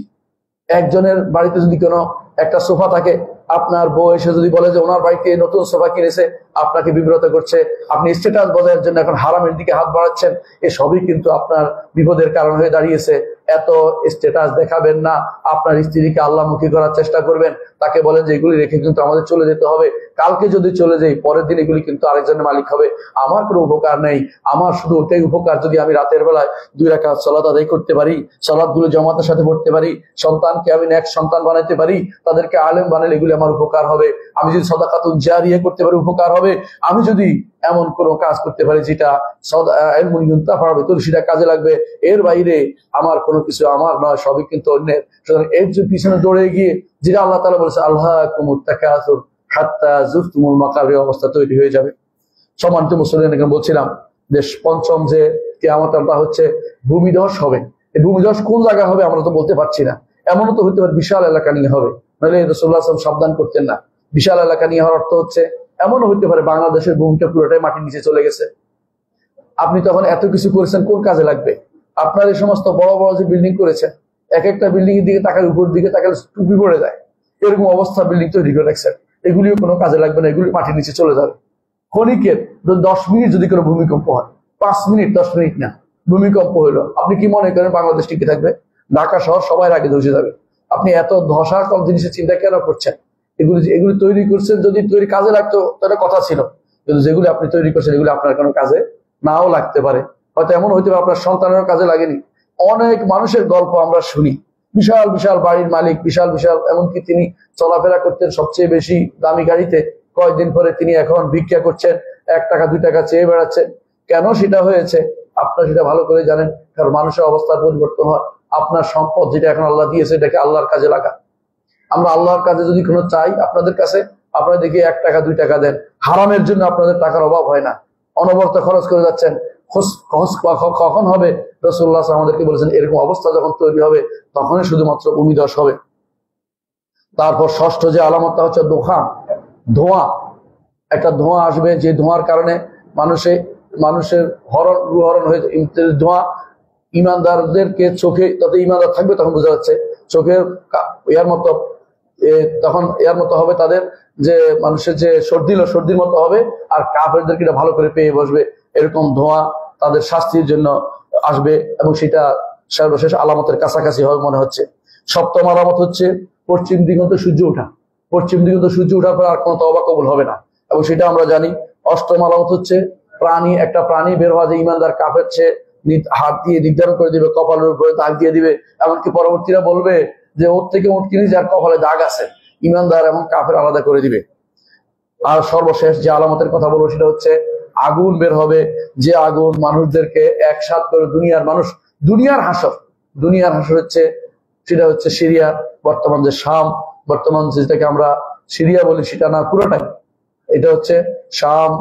একজনের বাড়িতে যদি কোনো একটা সোফা থাকে, আপনার বউ এসে যদি বলে যে ওনার বাড়িতে নতুন সোফা কিনেছে, আপনাকে বিব্রত করছে, আপনি স্ট্যাটাস বজায়ের জন্য এখন হারামের দিকে হাত বাড়াচ্ছেন, এসবই কিন্তু আপনার বিপদের কারণ হয়ে দাঁড়িয়েছে। এত স্ট্যাটাস দেখাবেন না, আপনার স্ত্রীকে আল্লাহমুখী করার চেষ্টা করবেন। তাকে বলেন যে এগুলি রেখে কিন্তু আমাদের চলে যেতে হবে, কালকে যদি চলে যাই পরের দিন এগুলি কিন্তু আরেকজনের মালিক হবে, আমার কোনো উপকার নেই। আমার শুধু ওটাই উপকার, যদি আমি রাতের বেলায় 2 রাকাত সালাত আদায় করতে পারি, সালাতগুলো জামাতের সাথে পড়তে পারি, সন্তানকে আমি নেক সন্তান বানাইতে পারি, তাদেরকে আলেম বানালে এগুলি আমার উপকার হবে। আমি যদি সাদাকাতুন জারিয়া করতে পারি, উপকার হবে। আমি যদি এমন কোন কাজ করতে পারি যেটা ইলমুন ইউনতাফা হবে, সেটা কাজে লাগবে। এর বাইরে আমার কোনো কিছু আমার নয়, সবই কিন্তু অন্যের। সুতরাং এর পিছনে দৌড়ে গিয়ে, যেটা আল্লাহ তাআলা বলেছে আলহাকুমুত তাকাসুর হাত্তা যুরতুমুল মাকাবির, অবস্থা তৈরি হয়ে যাবে। সম্মানিত মুসলিম, এখানে বলছিলাম যে পঞ্চম যে কিয়ামতটা হচ্ছে ভূমিধস হবে। এই ভূমিধস কোন জায়গা হবে আমরা তো বলতে পারছি না। এমনও তো হতে পারে বিশাল এলাকা নিয়ে হবে, নাহলে রাসূলুল্লাহ সাল্লাল্লাহু আলাইহি ওয়াসাল্লাম সাবধান করতেন না। বিশাল এলাকা নিয়ে হওয়ার অর্থ হচ্ছে এমনও হইতে পারে বাংলাদেশের ভূমিটা পুরোটাই মাটির নিচে চলে গেছে। আপনি তখন এত কিছু করেছেন, কোন কাজে লাগবে? আপনার এই সমস্ত বড় বড় যে বিল্ডিং করেছেন, এক একটা বিল্ডিং এর দিকে তাকালে, উপর দিকে তাকালে টুপি পড়ে যায়, এরকম অবস্থা বিল্ডিং তৈরি করে রাখছেন। এগুলিও কোনো কাজে লাগবে না, এগুলি মাটির নিচে চলে যাবে। ক্ষণিকের 10 মিনিট যদি কোনো ভূমিকম্প হয়, 5 মিনিট 10 মিনিট না, ভূমিকম্প হইলো, আপনি কি মনে করেন বাংলাদেশ টিকে থাকবে? ঢাকা শহর সবাই আগে ধসে যাবে। আপনি এত ধসাকল জিনিসের চিন্তা কেন করছেন? এগুলি তৈরি করছেন, যদি তৈরি কাজে লাগতো তাহলে কথা ছিল, কিন্তু যেগুলি আপনি তৈরি করছেন এগুলি আপনার কোনো কাজে নাও লাগতে পারে, হয়তো এমন হইতে পারে আপনার সন্তানের কাজে লাগেনি। অনেক মানুষের গল্প আমরা শুনি, বিশাল বিশাল বাড়ির মালিক, বিশাল বিশাল, এমনকি তিনি চলাফেরা করতেন সবচেয়ে বেশি দামি গাড়িতে, কয়েকদিন পরে তিনি এখন ভিক্ষা করছেন, 1 টাকা 2 টাকা চেয়ে বেড়াচ্ছেন। কেন সেটা হয়েছে আপনারা সেটা ভালো করে জানেন, কারণ মানুষের অবস্থার পরিবর্তন হয়। আপনার সম্পদ যেটা এখন আল্লাহ দিয়েছে এটাকে আল্লাহর কাজে লাগা। আমরা আল্লাহর কাজে যদি কোনো চাই আপনাদের কাছে, আপনারা দেখি 1 টাকা 2 টাকা দেন, হারামের জন্য আপনাদের টাকার অভাব হয় না, অনবরত খরচ করে যাচ্ছেন। কখন হবে? রাসূলুল্লাহ আমাদেরকে বলেছেন এরকম অবস্থা যখন তৈরি হবে তখনই শুধুমাত্র ভূমিধস হবে। তারপর ষষ্ঠ যে আলামতটা হচ্ছে ধোঁয়া। একটা ধোঁয়া আসবে, যে ধোঁয়ার কারণে মানুষের হরণ হয়ে ধোঁয়া ইমানদারদেরকে চোখে, তত ইমানদার থাকবে তখন বোঝা যাচ্ছে চোখের তখন এর মতো হবে তাদের, যে মানুষের যে সর্দির মতো হবে, আর কাফেরদেরকে এটা ভালো করে পেয়ে বসবে। এরকম ধোঁয়া তাদের শাস্তির জন্য আসবে, এবং সেটা সর্বশেষ আলামতের কাছাকাছি হবে মনে হচ্ছে। সপ্তম আলামত হচ্ছে পশ্চিম দিগন্তে সূর্য ওঠা। পশ্চিম দিগন্তে সূর্য ওঠার পর আর কোনো তওবা কবুল হবে না, এবং সেটা আমরা জানি। অষ্টম আলামত হচ্ছে একটা প্রাণী বের হওয়া, যে ইমানদার কাফের সে হাত দিয়ে নির্ধারণ করে দিবে, কপালের উপরে দাগ দিয়ে দিবে, এমনকি পরবর্তীরা বলবে যে ওর থেকে উটকিনি যার কপালে দাগ আছে, ইমানদার এবং কাফের আলাদা করে দিবে। আর সর্বশেষ যে আলামতের কথা বলবো সেটা হচ্ছে আগুন বের হবে, যে আগুন মানুষদেরকে একসাথ করে দুনিয়ার হাসর হচ্ছে, সেটা হচ্ছে সিরিয়া, বর্তমান যে শাম, বর্তমান যেটাকে আমরা সিরিয়া বলি সেটা না পুরোটাই, এটা হচ্ছে শাম,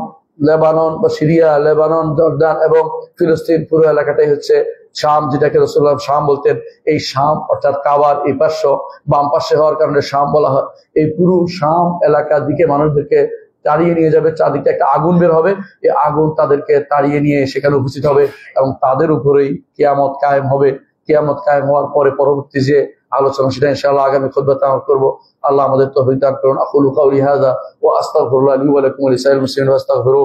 লেবানন বা সিরিয়া, লেবানন, জর্দান এবং ফিলিস্তিন, পুরো এলাকাটাই হচ্ছে শাম, যেটাকে রাসূলুল্লাহ শাম বলতেন। এই শাম অর্থাৎ কাবার এই পার্শ্ব বাম পাশে হওয়ার কারণে শাম বলা হয়। এই পুরো শাম এলাকার দিকে মানুষদেরকে তাড়িয়ে নিয়ে যাবে, চারদিকে একটা আগুন বের হবে, এই আগুন তাদেরকে তাড়িয়ে নিয়ে সেখানে উপস্থিত হবে, এবং তাদের উপরেই কিয়ামত কায়েম হবে। কিয়ামত কায়েম হওয়ার পরে পরবর্তী যে আলোচনা সেটা ইনশাআল্লাহ আগামী খুতবাতে আমরা করব। আল্লাহ আমাদের তৌফিক দান করুন। আকুলু কাউলি হাযা ওয়া আস্তাগফিরুল্লাহ লি ওয়া লাকুম ওয়া লিসাইরিল মুসলিমিন ওয়াস্তাগফিরুহ।